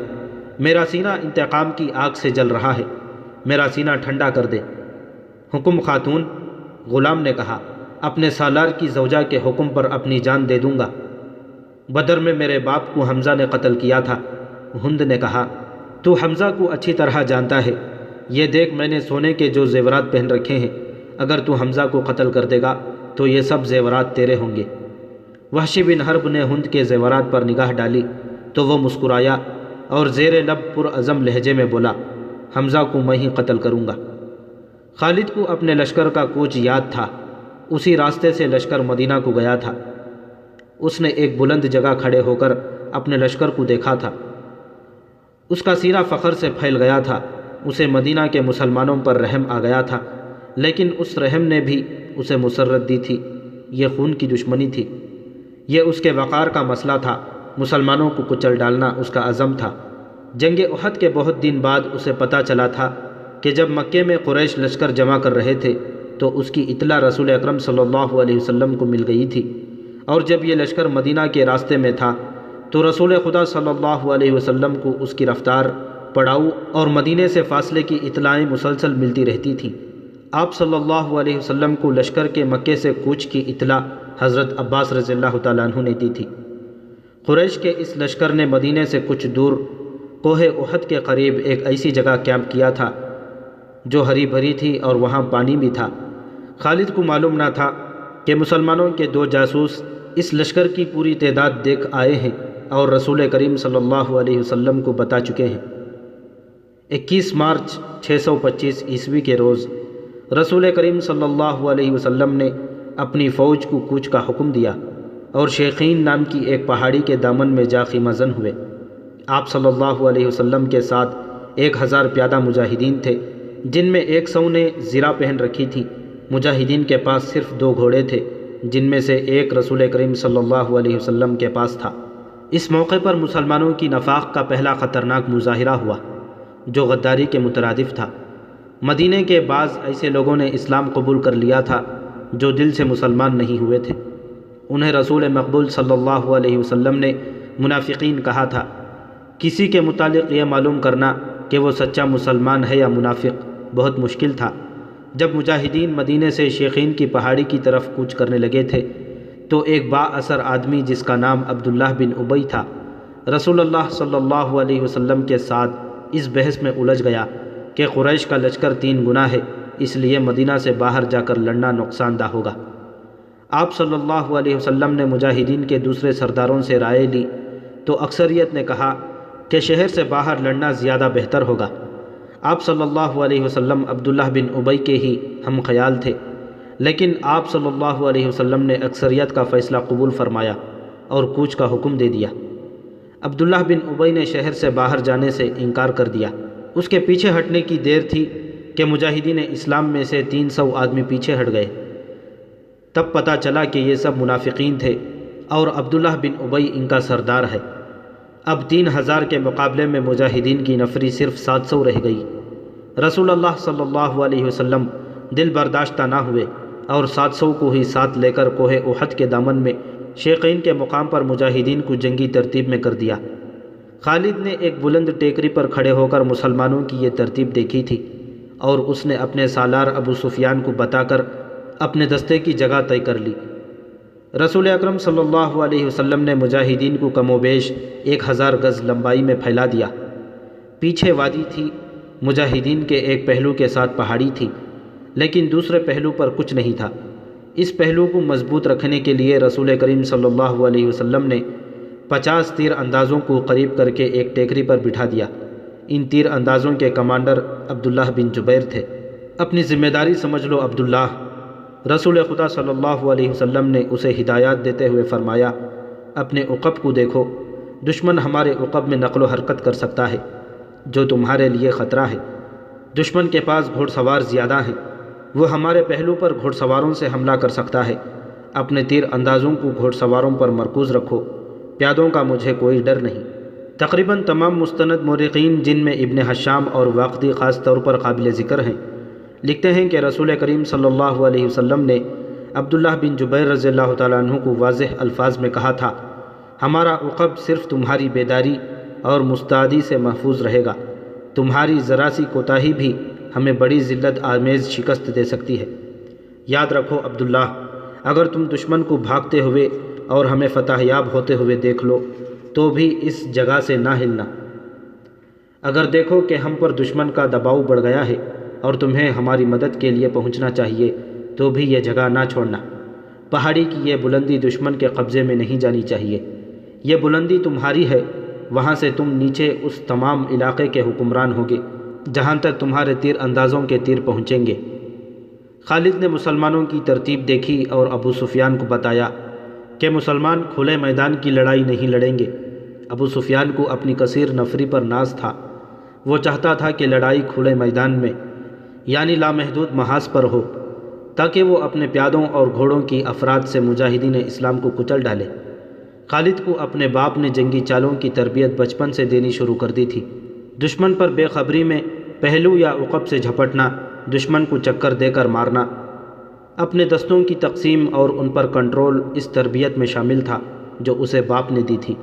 میرا سینہ انتقام کی آگ سے جل رہا ہے، میرا سینہ ٹھنڈا کر دے۔ حکم خاتون؟ غلام نے کہا، اپنے سالار کی زوجہ کے حکم پر اپنی جان دے دوں گا۔ بدر میں میرے باپ کو حمزہ نے قتل کیا تھا۔ ہند نے کہا، تو حمزہ کو اچھی طرح جانتا ہے، یہ دیکھ میں نے سونے کے جو زیورات پہن رکھے ہیں، اگر تو حمزہ کو قتل کر دے گا تو یہ سب زیورات تیرے ہوں گے۔ وحشی بن حرب نے ہند کے زیورات پر نگاہ ڈالی تو وہ مسکرایا اور زیر لب پرعزم لہجے میں بولا، حمزہ کو میں ہی قتل کروں گا۔ خالد کو اپنے لشکر کا کوچ یاد تھا، اسی راستے سے لشکر مدینہ کو گیا تھا۔ اس نے ایک بلند جگہ کھڑے ہو کر اپنے لشکر کو دیکھا تھا، اس کا سینہ فخر سے پھیل گیا تھا، اسے مدینہ کے مسلمانوں پر رحم آ گیا تھا، لیکن اس رحم نے بھی اسے مسرت دی تھی، یہ خون کی دشمنی تھی، یہ اس کے وقار کا مسئلہ تھا، مسلمانوں کو کچل ڈالنا اس کا عزم تھا۔ جنگ احد کے بہت دن بعد اسے پتہ چلا تھا کہ جب مکے میں قریش لشکر جمع کر رہے تھے تو اس کی اطلاع رسول اکرم صلی اللہ علیہ وسلم کو مل گئی تھی، اور جب یہ لشکر مدینہ کے راستے میں تھا تو رسول خدا صلی اللہ علیہ وسلم کو اس کی رفتار، پڑاؤ اور مدینے سے فاصلے کی اطلاعیں مسلسل ملتی رہتی تھیں۔ آپ صلی اللہ علیہ وسلم کو لشکر کے مکے سے کوچ کی اطلاع حضرت عباس رضی اللہ تعالیٰ عنہ نے دی تھی۔ قریش کے اس لشکر نے مدینے سے کچھ دور کوہ احد کے قریب ایک ایسی جگہ کیمپ کیا تھا جو ہری بھری تھی اور وہاں پانی بھی تھا۔ خالد کو معلوم نہ تھا کہ مسلمانوں کے 2 جاسوس اس لشکر کی پوری تعداد دیکھ آئے ہیں اور رسول کریم صلی اللہ علیہ وسلم کو بتا چکے ہیں۔ 21 مارچ 625 عیسوی کے روز رسول کریم صلی اللہ علیہ وسلم نے اپنی فوج کو کوچ کا حکم دیا اور شیخین نام کی ایک پہاڑی کے دامن میں جا خیمہ زن ہوئے۔ آپ صلی اللہ علیہ وسلم کے ساتھ 1000 پیادہ مجاہدین تھے، جن میں 100 نے زرہ پہن رکھی تھی۔ مجاہدین کے پاس صرف 2 گھوڑے تھے، جن میں سے ایک رسول کریم صلی اللہ علیہ وسلم کے پاس تھا۔ اس موقع پر مسلمانوں کی نفاق کا پہلا خطرناک مظاہرہ ہوا، جو غداری کے مترادف تھا۔ مدینے کے بعض ایسے لوگوں نے اسلام قبول کر لیا تھا جو دل سے مسلمان نہیں ہوئے تھے۔ انہیں رسول مقبول صلی اللہ علیہ وسلم نے منافقین کہا تھا۔ کسی کے متعلق یہ معلوم کرنا کہ وہ سچا مسلمان ہے یا منافق بہت مشکل تھا۔ جب مجاہدین مدینے سے شیخین کی پہاڑی کی طرف کوچ کرنے لگے تھے تو ایک با اثر آدمی جس کا نام عبداللہ بن ابی تھا، رسول اللہ صلی اللہ علیہ وسلم کے ساتھ اس بحث میں الجھ گیا کہ قریش کا لشکر 3 گنا ہے، اس لیے مدینہ سے باہر جا کر لڑنا نقصان دہ ہوگا۔ آپ صلی اللہ علیہ وسلم نے مجاہدین کے دوسرے سرداروں سے رائے لی تو اکثریت نے کہا کہ شہر سے باہر لڑنا زیادہ بہتر ہوگا۔ آپ صلی اللہ علیہ وسلم عبداللہ بن ابی کے ہی ہم خیال تھے، لیکن آپ صلی اللہ علیہ وسلم نے اکثریت کا فیصلہ قبول فرمایا اور کوچ کا حکم دے دیا۔ عبداللہ بن ابی نے شہر سے باہر جانے سے انکار کر دیا۔ اس کے پیچھے ہٹنے کی دیر تھی کہ مجاہدین اسلام میں سے 300 آدمی پیچھے ہٹ گئے۔ تب پتہ چلا کہ یہ سب منافقین تھے اور عبداللہ بن ابی ان کا سردار ہے۔ اب 3000 کے مقابلے میں مجاہدین کی نفری صرف 700 رہ گئی۔ رسول اللہ صلی اللہ علیہ وسلم دل برداشتہ نہ ہوئے اور 700 کو ہی ساتھ لے کر کوہ احد کے دامن میں شیخین کے مقام پر مجاہدین کو جنگی ترتیب میں کر دیا۔ خالد نے ایک بلند ٹیکری پر کھڑے ہو کر مسلمانوں کی یہ ترتیب دیکھی تھی اور اس نے اپنے سالار ابو سفیان کو بتا کر اپنے دستے کی جگہ طے کر لی۔ رسول اکرم صلی اللہ علیہ وسلم نے مجاہدین کو کم و بیش 1000 گز لمبائی میں پھیلا دیا۔ پیچھے وادی تھی، مجاہدین کے ایک پہلو کے ساتھ پہاڑی تھی، لیکن دوسرے پہلو پر کچھ نہیں تھا۔ اس پہلو کو مضبوط رکھنے کے لیے رسول کریم صلی اللہ علیہ وسلم نے 50 تیر اندازوں کو قریب کر کے ایک ٹیکری پر بٹھا دیا۔ ان تیر اندازوں کے کمانڈر عبداللہ بن جبیر تھے۔ اپنی ذمہ داری سمجھ لو عبداللہ، رسول خدا صلی اللہ علیہ وسلم نے اسے ہدایات دیتے ہوئے فرمایا، اپنے عقب کو دیکھو، دشمن ہمارے عقب میں نقل و حرکت کر سکتا ہے، جو تمہارے لیے خطرہ ہے۔ دشمن کے پاس گھوڑ سوار زیادہ ہیں، وہ ہمارے پہلو پر گھوڑ سواروں سے حملہ کر سکتا ہے۔ اپنے تیر اندازوں کو گھوڑ سواروں پر مرکوز رکھو، پیادوں کا مجھے کوئی ڈر نہیں۔ تقریباً تمام مستند مورخین، جن میں ابن حشام اور واقدی خاص طور پر قابل ذکر ہیں، لکھتے ہیں کہ رسول کریم صلی اللہ علیہ وسلم نے عبداللہ بن جبیر رضی اللہ تعالیٰ عنہ کو واضح الفاظ میں کہا تھا، ہمارا عقب صرف تمہاری بیداری اور مستعدی سے محفوظ رہے گا، تمہاری ذرا سی کوتاہی بھی ہمیں بڑی ذلت آمیز شکست دے سکتی ہے۔ یاد رکھو عبداللہ، اگر تم دشمن کو بھاگتے ہوئے اور ہمیں فتح یاب ہوتے ہوئے دیکھ لو تو بھی اس جگہ سے نہ ہلنا۔ اگر دیکھو کہ ہم پر دشمن کا دباؤ بڑھ گیا ہے اور تمہیں ہماری مدد کے لیے پہنچنا چاہیے تو بھی یہ جگہ نہ چھوڑنا۔ پہاڑی کی یہ بلندی دشمن کے قبضے میں نہیں جانی چاہیے، یہ بلندی تمہاری ہے، وہاں سے تم نیچے اس تمام علاقے کے حکمران ہوگے جہاں تک تمہارے تیر اندازوں کے تیر پہنچیں گے۔ خالد نے مسلمانوں کی ترتیب دیکھی اور ابو سفیان کو بتایا کہ مسلمان کھلے میدان کی لڑائی نہیں لڑیں گے۔ ابو سفیان کو اپنی کثیر نفری پر ناز تھا، وہ چاہتا تھا کہ لڑائی کھلے میدان میں یعنی لامحدود محاذ پر ہو تاکہ وہ اپنے پیادوں اور گھوڑوں کی افراد سے مجاہدین اسلام کو کچل ڈالے۔ خالد کو اپنے باپ نے جنگی چالوں کی تربیت بچپن سے دینی شروع کر دی تھی۔ دشمن پر بے خبری میں پہلو یا عقب سے جھپٹنا، دشمن کو چکر دے کر مارنا، اپنے دستوں کی تقسیم اور ان پر کنٹرول اس تربیت میں شامل تھا جو اسے باپ نے دی تھی۔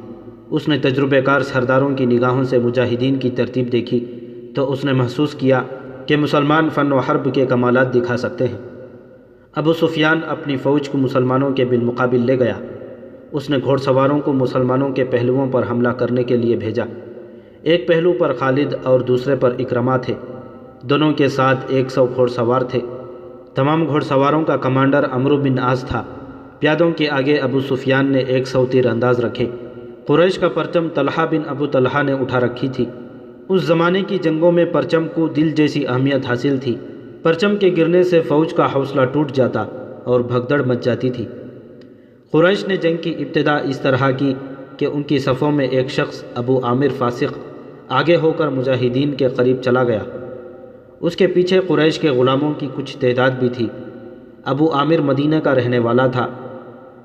اس نے تجربہ کار سرداروں کی نگاہوں سے مجاہدین کی ترتیب دیکھی تو اس نے محسوس کیا کہ مسلمان فن و حرب کے کمالات دکھا سکتے ہیں۔ ابو سفیان اپنی فوج کو مسلمانوں کے بالمقابل لے گیا۔ اس نے گھوڑ سواروں کو مسلمانوں کے پہلوؤں پر حملہ کرنے کے لیے بھیجا۔ ایک پہلو پر خالد اور دوسرے پر اکرمہ تھے، دونوں کے ساتھ 100 گھوڑ سوار تھے۔ تمام گھوڑ سواروں کا کمانڈر عمرو بن عاص تھا۔ پیادوں کے آگے ابو سفیان نے 100 تیر انداز رکھے۔ قریش کا پرچم طلحہ بن ابو طلحہ نے اٹھا رکھی تھی۔ اس زمانے کی جنگوں میں پرچم کو دل جیسی اہمیت حاصل تھی۔ پرچم کے گرنے سے فوج کا حوصلہ ٹوٹ جاتا اور بھگدڑ مچ جاتی تھی۔ قریش نے جنگ کی ابتدا اس طرح کی کہ ان کی صفوں میں ایک شخص ابو عامر فاسق آگے ہو کر مجاہدین کے قریب چلا گیا۔ اس کے پیچھے قریش کے غلاموں کی کچھ تعداد بھی تھی۔ ابو عامر مدینہ کا رہنے والا تھا،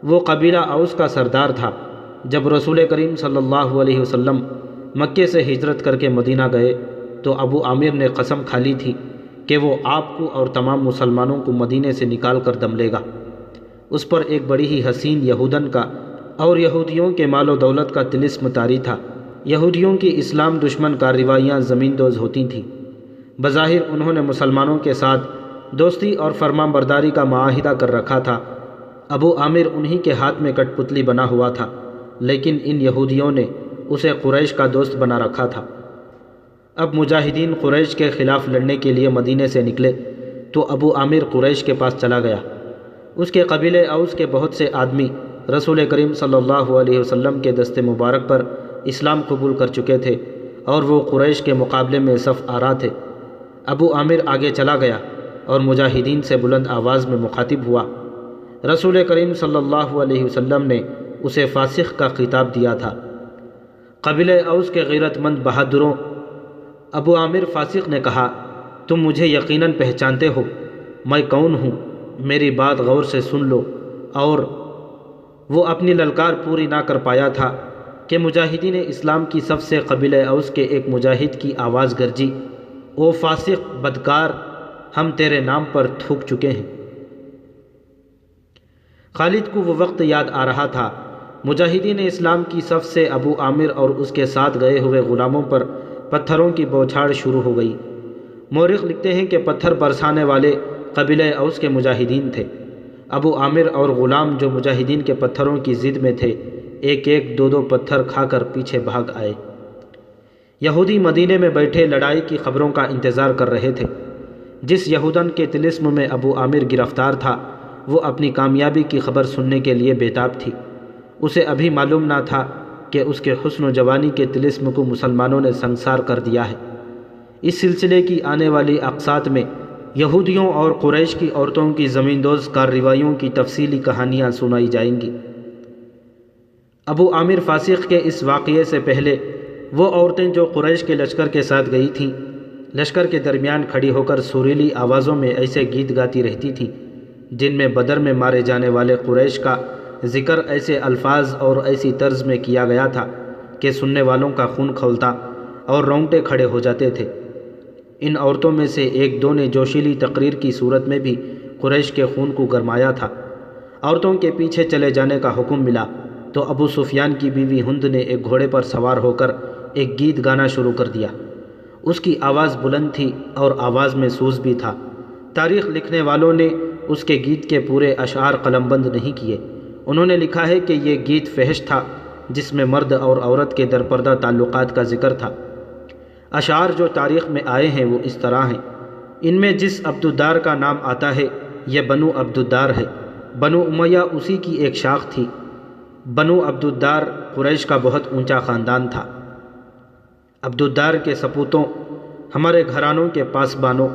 وہ قبیلہ اوس کا سردار تھا۔ جب رسول کریم صلی اللہ علیہ وسلم مکے سے ہجرت کر کے مدینہ گئے تو ابو عامر نے قسم کھا لی تھی کہ وہ آپ کو اور تمام مسلمانوں کو مدینے سے نکال کر دم لے گا۔ اس پر ایک بڑی ہی حسین یہودن کا اور یہودیوں کے مال و دولت کا طلسم طاری تھا۔ یہودیوں کی اسلام دشمن کارروائیاں زمین دوز ہوتی تھیں۔ بظاہر انہوں نے مسلمانوں کے ساتھ دوستی اور فرمان برداری کا معاہدہ کر رکھا تھا۔ ابو عامر انہی کے ہاتھ میں کٹ پتلی بنا ہوا تھا، لیکن ان یہودیوں نے اسے قریش کا دوست بنا رکھا تھا۔ اب مجاہدین قریش کے خلاف لڑنے کے لیے مدینے سے نکلے تو ابو عامر قریش کے پاس چلا گیا۔ اس کے قبیلے اوس کے بہت سے آدمی رسول کریم صلی اللہ علیہ وسلم کے دست مبارک پر اسلام قبول کر چکے تھے اور وہ قریش کے مقابلے میں صف آرا تھے۔ ابو عامر آگے چلا گیا اور مجاہدین سے بلند آواز میں مخاطب ہوا۔ رسول کریم صلی اللہ علیہ وسلم نے اسے فاسق کا خطاب دیا تھا۔ قبیلہ اوس کے غیرت مند بہادروں، ابو عامر فاسق نے کہا، تم مجھے یقیناً پہچانتے ہو، میں کون ہوں، میری بات غور سے سن لو۔ اور وہ اپنی للکار پوری نہ کر پایا تھا کہ مجاہدین اسلام کی صف سے قبیلہ اوس کے ایک مجاہد کی آواز گرجی، او فاسق بدکار، ہم تیرے نام پر تھوک چکے ہیں۔ خالد کو وہ وقت یاد آ رہا تھا۔ مجاہدین اسلام کی صف سے ابو عامر اور اس کے ساتھ گئے ہوئے غلاموں پر پتھروں کی بوچھاڑ شروع ہو گئی۔ مورخ لکھتے ہیں کہ پتھر برسانے والے قبیلہ اوس کے مجاہدین تھے۔ ابو عامر اور غلام جو مجاہدین کے پتھروں کی ضد میں تھے، ایک ایک دو پتھر کھا کر پیچھے بھاگ آئے۔ یہودی مدینے میں بیٹھے لڑائی کی خبروں کا انتظار کر رہے تھے۔ جس یہودن کے طلسم میں ابو عامر گرفتار تھا وہ اپنی کامیابی کی خبر سننے کے لیے بےتاب تھی۔ اسے ابھی معلوم نہ تھا کہ اس کے حسن و جوانی کے طلسم کو مسلمانوں نے سنگسار کر دیا ہے۔ اس سلسلے کی آنے والی اقساط میں یہودیوں اور قریش کی عورتوں کی زمین دوز کارروائیوں کی تفصیلی کہانیاں سنائی جائیں گی۔ ابو عامر فاسق کے اس واقعے سے پہلے وہ عورتیں جو قریش کے لشکر کے ساتھ گئی تھیں، لشکر کے درمیان کھڑی ہو کر سریلی آوازوں میں ایسے گیت گاتی رہتی تھیں جن میں بدر میں مارے جانے والے قریش کا ذکر ایسے الفاظ اور ایسی طرز میں کیا گیا تھا کہ سننے والوں کا خون کھولتا اور رونگٹے کھڑے ہو جاتے تھے۔ ان عورتوں میں سے ایک دو نے جوشیلی تقریر کی صورت میں بھی قریش کے خون کو گرمایا تھا۔ عورتوں کے پیچھے چلے جانے کا حکم ملا تو ابو سفیان کی بیوی ہند نے ایک گھوڑے پر سوار ہو کر ایک گیت گانا شروع کر دیا۔ اس کی آواز بلند تھی اور آواز میں سوز بھی تھا۔ تاریخ لکھنے والوں نے اس کے گیت کے پورے اشعار قلم بند نہیں کیے۔ انہوں نے لکھا ہے کہ یہ گیت فحش تھا جس میں مرد اور عورت کے درپردہ تعلقات کا ذکر تھا۔ اشعار جو تاریخ میں آئے ہیں وہ اس طرح ہیں۔ ان میں جس عبدالدار کا نام آتا ہے یہ بنو عبدالدار ہے۔ بنو امیہ اسی کی ایک شاخ تھی۔ بنو عبدالدار قریش کا بہت اونچا خاندان تھا۔ عبدالدار کے سپوتوں، ہمارے گھرانوں کے پاسبانوں،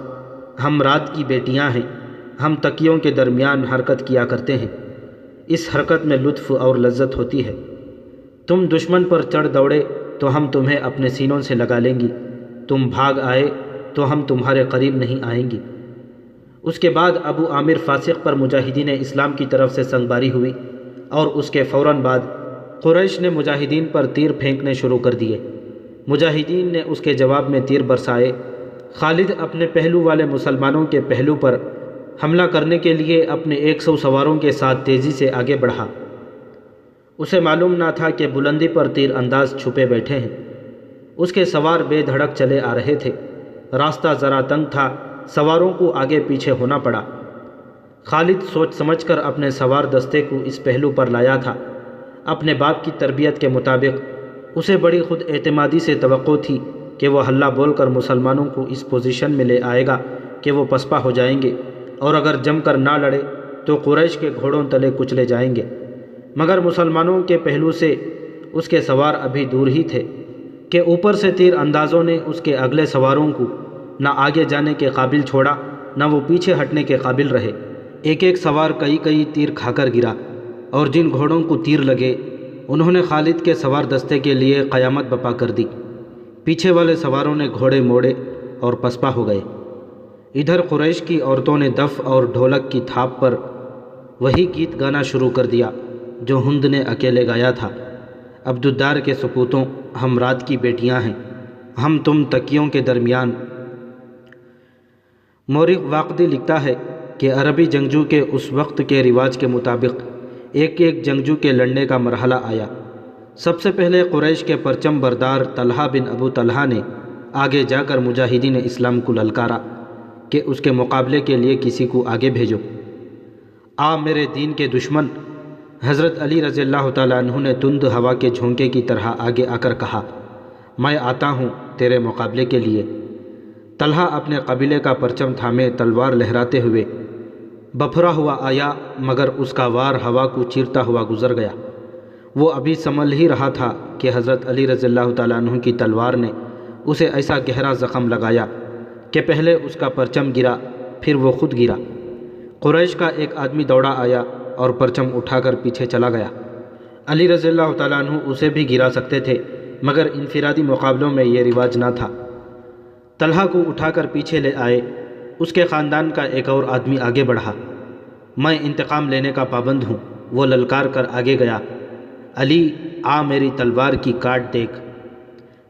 ہم رات کی بیٹیاں ہیں، ہم تکیوں کے درمیان حرکت کیا کرتے ہیں۔ اس حرکت میں لطف اور لذت ہوتی ہے۔ تم دشمن پر چڑھ دوڑے تو ہم تمہیں اپنے سینوں سے لگا لیں گی، تم بھاگ آئے تو ہم تمہارے قریب نہیں آئیں گی۔ اس کے بعد ابو عامر فاسق پر مجاہدین اسلام کی طرف سے سنگباری ہوئی اور اس کے فوراً بعد قریش نے مجاہدین پر تیر پھینکنے شروع کر دیے۔ مجاہدین نے اس کے جواب میں تیر برسائے۔ خالد اپنے پہلو والے مسلمانوں کے پہلو پر حملہ کرنے کے لیے اپنے 100 سواروں کے ساتھ تیزی سے آگے بڑھا۔ اسے معلوم نہ تھا کہ بلندی پر تیر انداز چھپے بیٹھے ہیں۔ اس کے سوار بے دھڑک چلے آ رہے تھے۔ راستہ ذرا تنگ تھا، سواروں کو آگے پیچھے ہونا پڑا۔ خالد سوچ سمجھ کر اپنے سوار دستے کو اس پہلو پر لایا تھا۔ اپنے باپ کی تربیت کے مطابق اسے بڑی خود اعتمادی سے توقع تھی کہ وہ ہلہ بول کر مسلمانوں کو اس پوزیشن میں لے آئے گا کہ وہ پسپا ہو جائیں گے، اور اگر جم کر نہ لڑے تو قریش کے گھوڑوں تلے کچلے جائیں گے۔ مگر مسلمانوں کے پہلو سے اس کے سوار ابھی دور ہی تھے کہ اوپر سے تیر اندازوں نے اس کے اگلے سواروں کو نہ آگے جانے کے قابل چھوڑا نہ وہ پیچھے ہٹنے کے قابل رہے۔ ایک ایک سوار کئی تیر کھا کر گرا، اور جن گھوڑوں کو تیر لگے انہوں نے خالد کے سوار دستے کے لیے قیامت بپا کر دی۔ پیچھے والے سواروں نے گھوڑے موڑے اور پسپا ہو گئے۔ ادھر قریش کی عورتوں نے دف اور ڈھولک کی تھاپ پر وہی گیت گانا شروع کر دیا جو ہند نے اکیلے گایا تھا۔ عبدالدار کے سپوتوں، ہم رات کی بیٹیاں ہیں، ہم تم تکیوں کے درمیان۔ مورخ واقدی لکھتا ہے کہ عربی جنگجو کے اس وقت کے رواج کے مطابق ایک جنگجو کے لڑنے کا مرحلہ آیا۔ سب سے پہلے قریش کے پرچم بردار طلحہ بن ابو طلحہ نے آگے جا کر مجاہدین اسلام کو للکارا کہ اس کے مقابلے کے لیے کسی کو آگے بھیجو۔ آ میرے دین کے دشمن، حضرت علی رضی اللہ تعالیٰ عنہ نے تند ہوا کے جھونکے کی طرح آگے آ کر کہا، میں آتا ہوں تیرے مقابلے کے لیے۔ طلحہ اپنے قبیلے کا پرچم تھامے تلوار لہراتے ہوئے بپھرا ہوا آیا، مگر اس کا وار ہوا کو چیرتا ہوا گزر گیا۔ وہ ابھی سنبھل ہی رہا تھا کہ حضرت علی رضی اللہ تعالیٰ عنہ کی تلوار نے اسے ایسا گہرا زخم لگایا کہ پہلے اس کا پرچم گرا، پھر وہ خود گرا۔ قریش کا ایک آدمی دوڑا آیا اور پرچم اٹھا کر پیچھے چلا گیا۔ علی رضی اللہ تعالیٰ عنہ اسے بھی گرا سکتے تھے، مگر انفرادی مقابلوں میں یہ رواج نہ تھا۔ طلحہ کو اٹھا کر پیچھے لے آئے۔ اس کے خاندان کا ایک اور آدمی آگے بڑھا۔ میں انتقام لینے کا پابند ہوں، وہ للکار کر آگے گیا، علی آ میری تلوار کی کاٹ دیکھ۔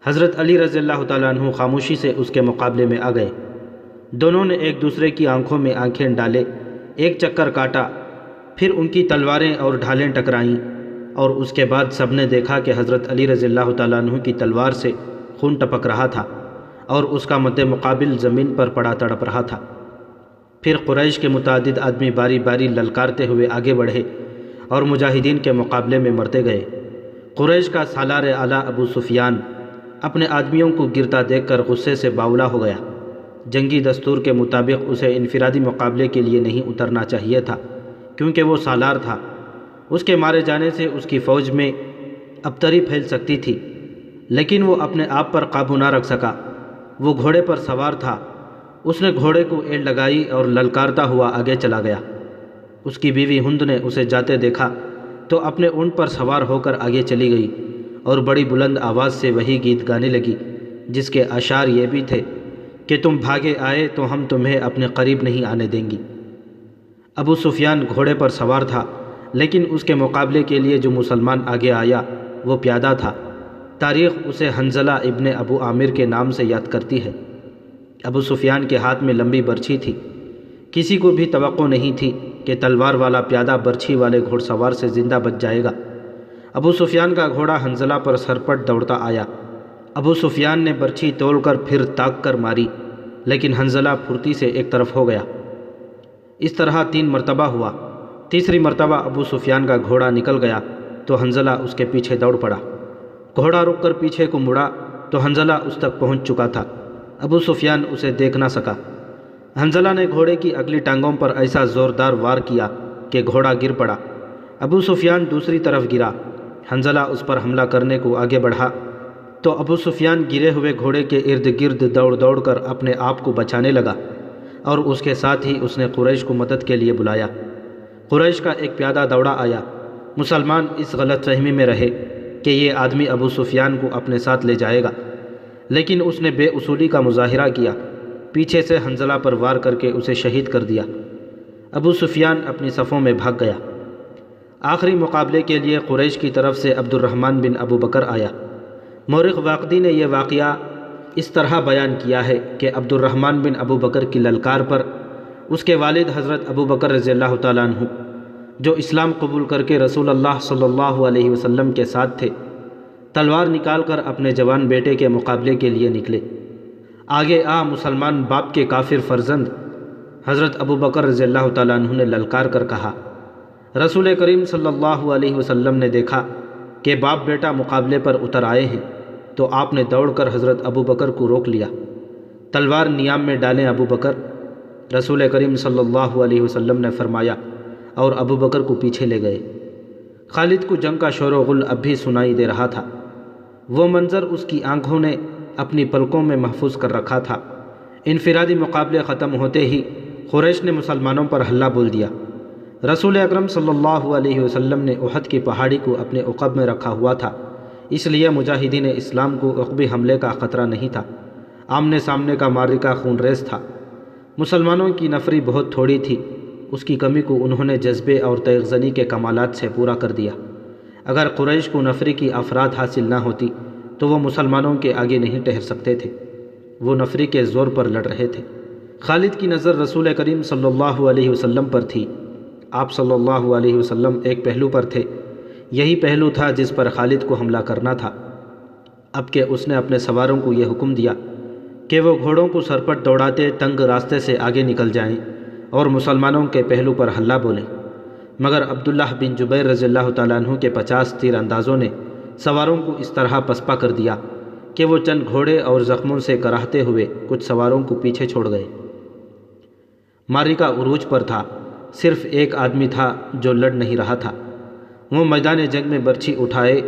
حضرت علی رضی اللہ تعالیٰ عنہ خاموشی سے اس کے مقابلے میں آ گئے۔ دونوں نے ایک دوسرے کی آنکھوں میں آنکھیں ڈالے، ایک چکر کاٹا، پھر ان کی تلواریں اور ڈھالیں ٹکرائیں، اور اس کے بعد سب نے دیکھا کہ حضرت علی رضی اللہ تعالیٰ عنہ کی تلوار سے خون ٹپک رہا تھا اور اس کا مد مقابل زمین پر پڑا تڑپ رہا تھا۔ پھر قریش کے متعدد آدمی باری باری للکارتے ہوئے آگے بڑھے اور مجاہدین کے مقابلے میں مرتے گئے۔ قریش کا سالار اعلیٰ ابو سفیان اپنے آدمیوں کو گرتا دیکھ کر غصے سے باولا ہو گیا۔ جنگی دستور کے مطابق اسے انفرادی مقابلے کے لیے نہیں اترنا چاہیے تھا، کیونکہ وہ سالار تھا۔ اس کے مارے جانے سے اس کی فوج میں ابتری پھیل سکتی تھی، لیکن وہ اپنے آپ پر قابو نہ رکھ سکا۔ وہ گھوڑے پر سوار تھا۔ اس نے گھوڑے کو ایڑ لگائی اور للکارتا ہوا آگے چلا گیا۔ اس کی بیوی ہند نے اسے جاتے دیکھا تو اپنے اونٹ پر سوار ہو کر آگے چلی گئی اور بڑی بلند آواز سے وہی گیت گانے لگی جس کے اشعار یہ بھی تھے کہ تم بھاگے آئے تو ہم تمہیں اپنے قریب نہیں آنے دیں گی۔ ابو سفیان گھوڑے پر سوار تھا، لیکن اس کے مقابلے کے لیے جو مسلمان آگے آیا وہ پیادہ تھا۔ تاریخ اسے حنظلہ ابن ابو عامر کے نام سے یاد کرتی ہے۔ ابو سفیان کے ہاتھ میں لمبی برچھی تھی۔ کسی کو بھی توقع نہیں تھی کہ تلوار والا پیادہ برچھی والے گھوڑ سوار سے زندہ بچ جائے گا۔ ابو سفیان کا گھوڑا حنظلہ پر سرپٹ دوڑتا آیا ابو سفیان نے برچھی تول کر پھر تاک کر ماری، لیکن حنظلہ پھرتی سے ایک طرف ہو گیا۔ اس طرح 3 مرتبہ ہوا۔ تیسری مرتبہ ابو سفیان کا گھوڑا نکل گیا تو حنظلہ اس کے پیچھے دوڑ پڑا۔ گھوڑا رک کر پیچھے کو مڑا تو حنظلہ اس تک پہنچ چکا تھا۔ ابو سفیان اسے دیکھ نہ سکا۔ حنظلہ نے گھوڑے کی اگلی ٹانگوں پر ایسا زوردار وار کیا کہ گھوڑا گر پڑا۔ ابو سفیان دوسری طرف گرا۔ حنظلہ اس پر حملہ کرنے کو آگے بڑھا تو ابو سفیان گرے ہوئے گھوڑے کے ارد گرد دوڑ دوڑ کر اپنے آپ کو بچانے لگا، اور اس کے ساتھ ہی اس نے قریش کو مدد کے لیے بلایا۔ قریش کا ایک پیادہ دوڑا آیا۔ مسلمان اس غلط فہمی میں رہے کہ یہ آدمی ابو سفیان کو اپنے ساتھ لے جائے گا، لیکن اس نے بے اصولی کا مظاہرہ کیا، پیچھے سے حنظلہ پر وار کر کے اسے شہید کر دیا۔ ابو سفیان اپنی صفوں میں بھاگ گیا۔ آخری مقابلے کے لیے قریش کی طرف سے عبد الرحمن بن ابو بکر آیا۔ مورخ واقدی نے یہ واقعہ اس طرح بیان کیا ہے کہ عبد الرحمن بن ابو بکر کی للکار پر اس کے والد حضرت ابو بکر رضی اللہ تعالیٰ عنہ، جو اسلام قبول کر کے رسول اللہ صلی اللہ علیہ وسلم کے ساتھ تھے، تلوار نکال کر اپنے جوان بیٹے کے مقابلے کے لیے نکلے۔ آگے مسلمان باپ کے کافر فرزند حضرت ابو بکر رضی اللہ تعالیٰ عنہ نے للکار کر کہا، رسول کریم صلی اللہ علیہ وسلم نے دیکھا کہ باپ بیٹا مقابلے پر اتر آئے ہیں، تو آپ نے دوڑ کر حضرت ابو بکر کو روک لیا۔ تلوار نیام میں ڈالیں ابو بکر، رسول کریم صلی اللہ علیہ وسلم نے فرمایا، اور ابو بکر کو پیچھے لے گئے۔ خالد کو جنگ کا شور و غل اب بھی سنائی دے رہا تھا۔ وہ منظر اس کی آنکھوں نے اپنی پلکوں میں محفوظ کر رکھا تھا۔ انفرادی مقابلے ختم ہوتے ہی قریش نے مسلمانوں پر حملہ بول دیا۔ رسول اکرم صلی اللہ علیہ وسلم نے احد کی پہاڑی کو اپنے عقب میں رکھا ہوا تھا، اس لیے مجاہدین اسلام کو عقبی حملے کا خطرہ نہیں تھا۔ آمنے سامنے کا معرکہ خون ریز تھا۔ مسلمانوں کی نفری بہت تھوڑی تھی، اس کی کمی کو انہوں نے جذبے اور تیغ زنی کے کمالات سے پورا کر دیا۔ اگر قریش کو نفری کی افراد حاصل نہ ہوتی تو وہ مسلمانوں کے آگے نہیں ٹھہر سکتے تھے، وہ نفری کے زور پر لڑ رہے تھے۔ خالد کی نظر رسول کریم صلی اللہ علیہ وسلم پر تھی۔ آپ صلی اللہ علیہ وسلم ایک پہلو پر تھے، یہی پہلو تھا جس پر خالد کو حملہ کرنا تھا۔ اب کہ اس نے اپنے سواروں کو یہ حکم دیا کہ وہ گھوڑوں کو سرپٹ دوڑاتے تنگ راستے سے آگے نکل جائیں اور مسلمانوں کے پہلو پر حلہ بولیں، مگر عبداللہ بن جبیر رضی اللہ تعالیٰ عنہ کے 50 تیر اندازوں نے سواروں کو اس طرح پسپا کر دیا کہ وہ چند گھوڑے اور زخموں سے کراہتے ہوئے کچھ سواروں کو پیچھے چھوڑ گئے۔ معرکہ عروج پر تھا، صرف ایک آدمی تھا جو لڑ نہیں رہا تھا۔ وہ میدان جنگ میں برچھی اٹھائے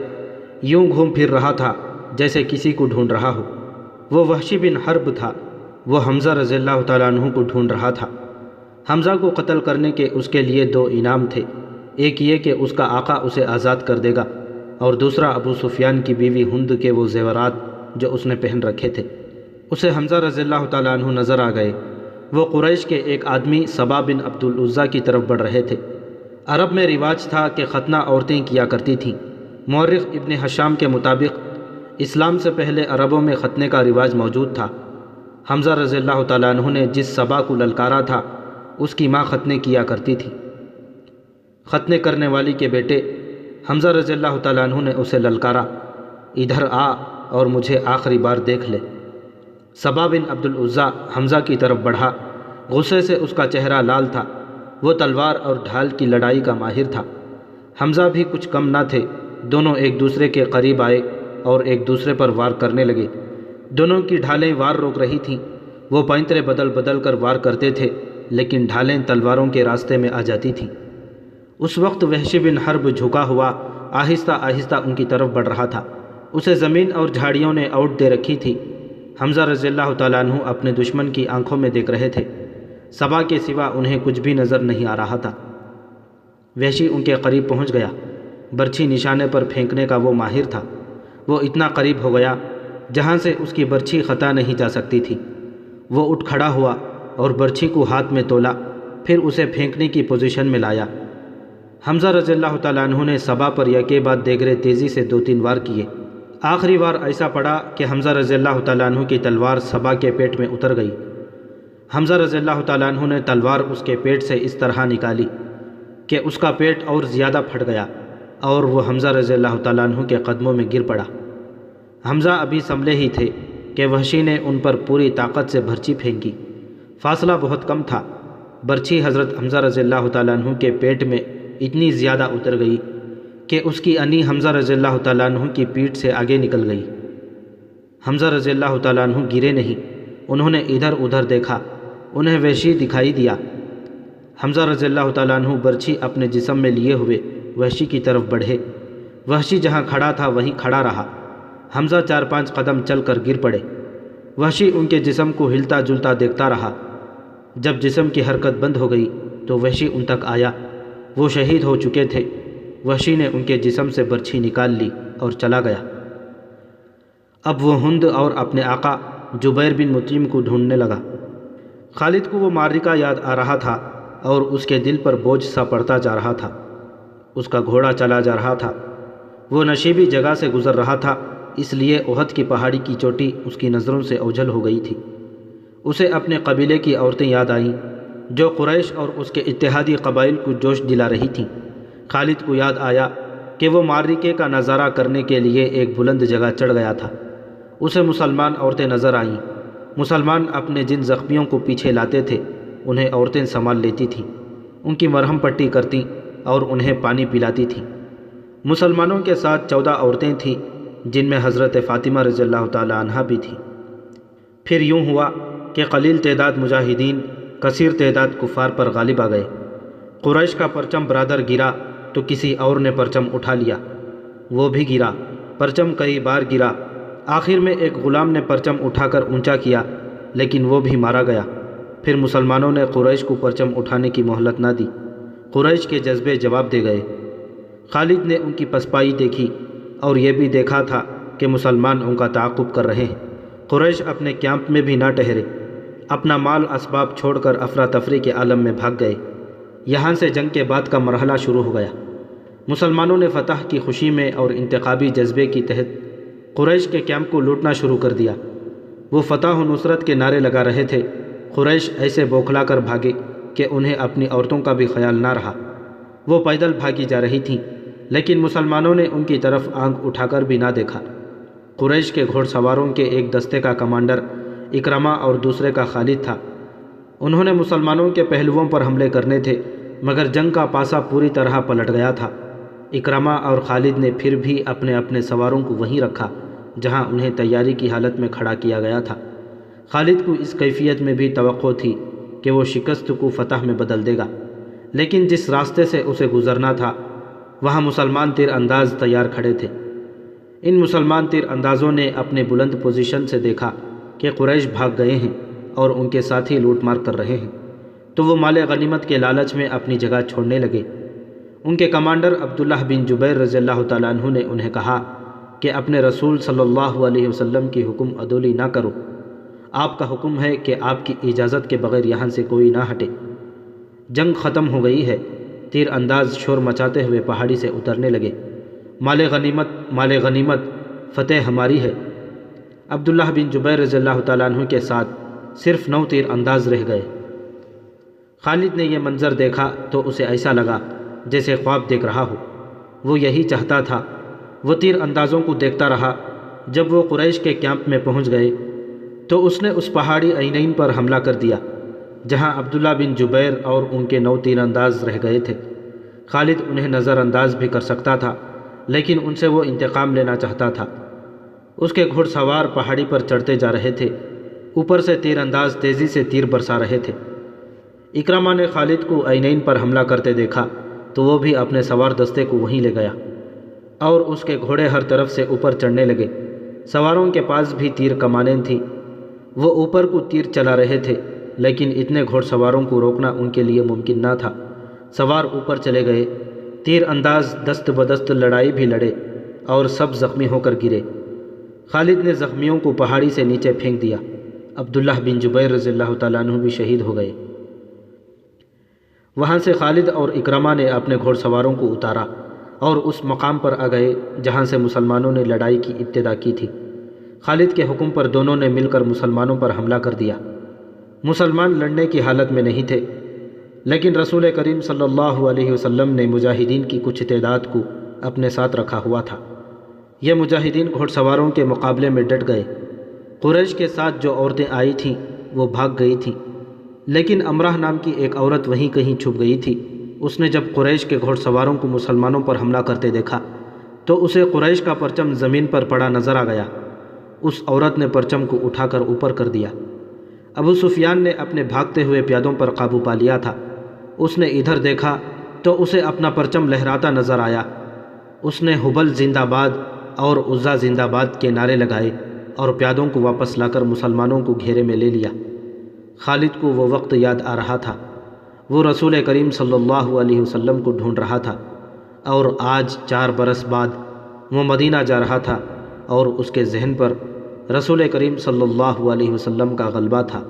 یوں گھوم پھر رہا تھا جیسے کسی کو ڈھونڈ رہا ہو۔ وہ وحشی بن حرب تھا، وہ حمزہ رضی اللہ تعالیٰ عنہ کو ڈھونڈ رہا تھا۔ حمزہ کو قتل کرنے کے اس کے لیے 2 انعام تھے، ایک یہ کہ اس کا آقا اسے آزاد کر دے گا، اور دوسرا ابو سفیان کی بیوی ہند کے وہ زیورات جو اس نے پہن رکھے تھے۔ اسے حمزہ رضی اللہ تعالیٰ عنہ نظر آ گئے۔ وہ قریش کے ایک آدمی صبا بن عبد العزیٰ کی طرف بڑھ رہے تھے۔ عرب میں رواج تھا کہ ختنہ عورتیں کیا کرتی تھیں۔ مورخ ابن حشام کے مطابق اسلام سے پہلے عربوں میں ختنے کا رواج موجود تھا۔ حمزہ رضی اللہ تعالیٰ عنہ نے جس صبا کو للکارا تھا اس کی ماں ختنے کیا کرتی تھی۔ ختنے کرنے والی کے بیٹے حمزہ رضی اللہ تعالیٰ عنہ نے اسے للکارا، ادھر آ اور مجھے آخری بار دیکھ لے۔ صبا بن عبد العزیٰ حمزہ کی طرف بڑھا، غصے سے اس کا چہرہ لال تھا۔ وہ تلوار اور ڈھال کی لڑائی کا ماہر تھا۔ حمزہ بھی کچھ کم نہ تھے۔ دونوں ایک دوسرے کے قریب آئے اور ایک دوسرے پر وار کرنے لگے۔ دونوں کی ڈھالیں وار روک رہی تھیں۔ وہ پینترے بدل بدل کر وار کرتے تھے، لیکن ڈھالیں تلواروں کے راستے میں آ جاتی تھیں۔ اس وقت وحشی بن حرب جھکا ہوا آہستہ آہستہ ان کی طرف بڑھ رہا تھا۔ اسے زمین اور جھاڑیوں نے اوٹ دے رکھی تھی۔ حمزہ رضی اللہ تعالیٰ عنہ اپنے دشمن کی آنکھوں میں دیکھ رہے تھے، صبا کے سوا انہیں کچھ بھی نظر نہیں آ رہا تھا۔ وحشی ان کے قریب پہنچ گیا۔ برچھی نشانے پر پھینکنے کا وہ ماہر تھا۔ وہ اتنا قریب ہو گیا جہاں سے اس کی برچھی خطا نہیں جا سکتی تھی۔ وہ اٹھ کھڑا ہوا اور برچھی کو ہاتھ میں تولا، پھر اسے پھینکنے کی پوزیشن میں لایا۔ حمزہ رضی اللہ تعالیٰ عنہ نے صبا پر یکے بعد دیگرے تیزی سے 2-3 وار کیے۔ آخری وار ایسا پڑا کہ حمزہ رضی اللہ تعالیٰ عنہ کی تلوار صبا کے پیٹ میں اتر گئی۔ حمزہ رضی اللہ تعالیٰ عنہ نے تلوار اس کے پیٹ سے اس طرح نکالی کہ اس کا پیٹ اور زیادہ پھٹ گیا اور وہ حمزہ رضی اللہ تعالیٰ عنہ کے قدموں میں گر پڑا۔ حمزہ ابھی سنبھلے ہی تھے کہ وحشی نے ان پر پوری طاقت سے برچی پھینکی۔ فاصلہ بہت کم تھا۔ برچھی حضرت حمزہ رضی اللہ تعالیٰ عنہ کے پیٹ میں اتنی زیادہ اتر گئی کہ اس کی انی حمزہ رضی اللہ تعالیٰ عنہ کی پیٹھ سے آگے نکل گئی۔ حمزہ رضی اللہ تعالیٰ عنہ گرے نہیں، انہوں نے ادھر ادھر دیکھا، انہیں وحشی دکھائی دیا۔ حمزہ رضی اللہ تعالیٰ عنہ برچھی اپنے جسم میں لیے ہوئے وحشی کی طرف بڑھے۔ وحشی جہاں کھڑا تھا وہیں کھڑا رہا۔ حمزہ 4-5 قدم چل کر گر پڑے۔ وحشی ان کے جسم کو ہلتا جلتا دیکھتا رہا۔ جب جسم کی حرکت بند ہو گئی تو وحشی ان تک آیا۔ وہ شہید ہو چکے تھے۔ وحشی نے ان کے جسم سے برچھی نکال لی اور چلا گیا۔ اب وہ ہند اور اپنے آقا جبیر بن مطعم کو ڈھونڈنے لگا۔ خالد کو وہ معرکہ یاد آ رہا تھا اور اس کے دل پر بوجھ سا پڑتا جا رہا تھا۔ اس کا گھوڑا چلا جا رہا تھا۔ وہ نشیبی جگہ سے گزر رہا تھا، اس لیے احد کی پہاڑی کی چوٹی اس کی نظروں سے اوجھل ہو گئی تھی۔ اسے اپنے قبیلے کی عورتیں یاد آئیں جو قریش اور اس کے اتحادی قبائل کو جوش دلا رہی تھیں۔ خالد کو یاد آیا کہ وہ معرکے کا نظارہ کرنے کے لیے ایک بلند جگہ چڑھ گیا تھا۔ اسے مسلمان عورتیں نظر آئیں۔ مسلمان اپنے جن زخمیوں کو پیچھے لاتے تھے انہیں عورتیں سنبھال لیتی تھیں، ان کی مرہم پٹی کرتیں اور انہیں پانی پلاتی تھیں۔ مسلمانوں کے ساتھ 14 عورتیں تھیں جن میں حضرت فاطمہ رضی اللہ تعالی عنہا بھی تھی۔ پھر یوں ہوا کہ قلیل تعداد مجاہدین کثیر تعداد کفار پر غالب آ گئے۔ قریش کا پرچم برادر گرا تو کسی اور نے پرچم اٹھا لیا، وہ بھی گرا، پرچم کئی بار گرا۔ آخر میں ایک غلام نے پرچم اٹھا کر اونچا کیا لیکن وہ بھی مارا گیا۔ پھر مسلمانوں نے قریش کو پرچم اٹھانے کی مہلت نہ دی۔ قریش کے جذبے جواب دے گئے۔ خالد نے ان کی پسپائی دیکھی اور یہ بھی دیکھا تھا کہ مسلمان ان کا تعاقب کر رہے ہیں۔ قریش اپنے کیمپ میں بھی نہ ٹھہرے، اپنا مال اسباب چھوڑ کر افراتفری کے عالم میں بھاگ گئے۔ یہاں سے جنگ کے بعد کا مرحلہ شروع ہو گیا۔ مسلمانوں نے فتح کی خوشی میں اور انتخابی جذبے کی تحت قریش کے کیمپ کو لوٹنا شروع کر دیا۔ وہ فتح و نصرت کے نعرے لگا رہے تھے۔ قریش ایسے بوکھلا کر بھاگے کہ انہیں اپنی عورتوں کا بھی خیال نہ رہا۔ وہ پیدل بھاگی جا رہی تھیں لیکن مسلمانوں نے ان کی طرف آنکھ اٹھا کر بھی نہ دیکھا۔ قریش کے گھوڑ سواروں کے ایک دستے کا کمانڈر اکرمہ اور دوسرے کا خالد تھا۔ انہوں نے مسلمانوں کے پہلوؤں پر حملے کرنے تھے مگر جنگ کا پاسا پوری طرح پلٹ گیا تھا۔ اکرمہ اور خالد نے پھر بھی اپنے اپنے سواروں کو وہیں رکھا جہاں انہیں تیاری کی حالت میں کھڑا کیا گیا تھا۔ خالد کو اس کیفیت میں بھی توقع تھی کہ وہ شکست کو فتح میں بدل دے گا، لیکن جس راستے سے اسے گزرنا تھا وہاں مسلمان تیر انداز تیار کھڑے تھے۔ ان مسلمان تیر اندازوں نے اپنے بلند پوزیشن سے دیکھا کہ قریش بھاگ گئے ہیں اور ان کے ساتھی لوٹ مار کر رہے ہیں، تو وہ مال غنیمت کے لالچ میں اپنی جگہ چھوڑنے لگے۔ ان کے کمانڈر عبداللہ بن جبیر رضی اللہ تعالیٰ عنہ نے انہیں کہا کہ اپنے رسول صلی اللہ علیہ وسلم کی حکم عدولی نہ کرو، آپ کا حکم ہے کہ آپ کی اجازت کے بغیر یہاں سے کوئی نہ ہٹے۔ جنگ ختم ہو گئی ہے۔ تیر انداز شور مچاتے ہوئے پہاڑی سے اترنے لگے۔ مال غنیمت، مال غنیمت، فتح ہماری ہے۔ عبداللہ بن جبیر رضی اللہ تعالیٰ عنہ کے ساتھ صرف 9 تیر انداز رہ گئے۔ خالد نے یہ منظر دیکھا تو اسے ایسا لگا جیسے خواب دیکھ رہا ہو۔ وہ یہی چاہتا تھا۔ وہ تیر اندازوں کو دیکھتا رہا۔ جب وہ قریش کے کیمپ میں پہنچ گئے تو اس نے اس پہاڑی عینین پر حملہ کر دیا جہاں عبداللہ بن جبیر اور ان کے 9 تیر انداز رہ گئے تھے۔ خالد انہیں نظر انداز بھی کر سکتا تھا لیکن ان سے وہ انتقام لینا چاہتا تھا۔ اس کے گھڑ سوار پہاڑی پر چڑھتے جا رہے تھے، اوپر سے تیر انداز تیزی سے تیر برسا رہے تھے۔ اکرمہ نے خالد کو عینین پر حملہ کرتے دیکھا تو وہ بھی اپنے سوار دستے کو وہیں لے گیا اور اس کے گھوڑے ہر طرف سے اوپر چڑھنے لگے۔ سواروں کے پاس بھی تیر کمانیں تھیں۔ وہ اوپر کو تیر چلا رہے تھے لیکن اتنے گھوڑ سواروں کو روکنا ان کے لیے ممکن نہ تھا۔ سوار اوپر چلے گئے، تیر انداز دست بدست لڑائی بھی لڑے اور سب زخمی ہو کر گرے۔ خالد نے زخمیوں کو پہاڑی سے نیچے پھینک دیا۔ عبداللہ بن جبیر رضی اللہ تعالیٰ عنہ بھی شہید ہو گئے۔ وہاں سے خالد اور اکرمہ نے اپنے گھوڑ سواروں کو اتارا اور اس مقام پر آ گئے جہاں سے مسلمانوں نے لڑائی کی ابتدا کی تھی۔ خالد کے حکم پر دونوں نے مل کر مسلمانوں پر حملہ کر دیا۔ مسلمان لڑنے کی حالت میں نہیں تھے لیکن رسول کریم صلی اللہ علیہ وسلم نے مجاہدین کی کچھ تعداد کو اپنے ساتھ رکھا ہوا تھا۔ یہ مجاہدین گھوڑ سواروں کے مقابلے میں ڈٹ گئے۔ قریش کے ساتھ جو عورتیں آئی تھیں وہ بھاگ گئی تھیں، لیکن امرہ نام کی ایک عورت وہیں کہیں چھپ گئی تھی۔ اس نے جب قریش کے گھوڑ سواروں کو مسلمانوں پر حملہ کرتے دیکھا تو اسے قریش کا پرچم زمین پر پڑا نظر آ گیا۔ اس عورت نے پرچم کو اٹھا کر اوپر کر دیا۔ ابو سفیان نے اپنے بھاگتے ہوئے پیادوں پر قابو پا لیا تھا۔ اس نے ادھر دیکھا تو اسے اپنا پرچم لہراتا نظر آیا۔ اس نے حبل زندہ باد اور عزا زندہ باد کے نعرے لگائے اور پیادوں کو واپس لا کر مسلمانوں کو گھیرے میں لے لیا۔ خالد کو وہ وقت یاد آ رہا تھا۔ وہ رسول کریم صلی اللہ علیہ وسلم کو ڈھونڈ رہا تھا، اور آج 4 برس بعد وہ مدینہ جا رہا تھا اور اس کے ذہن پر رسول کریم صلی اللہ علیہ وسلم کا غلبہ تھا۔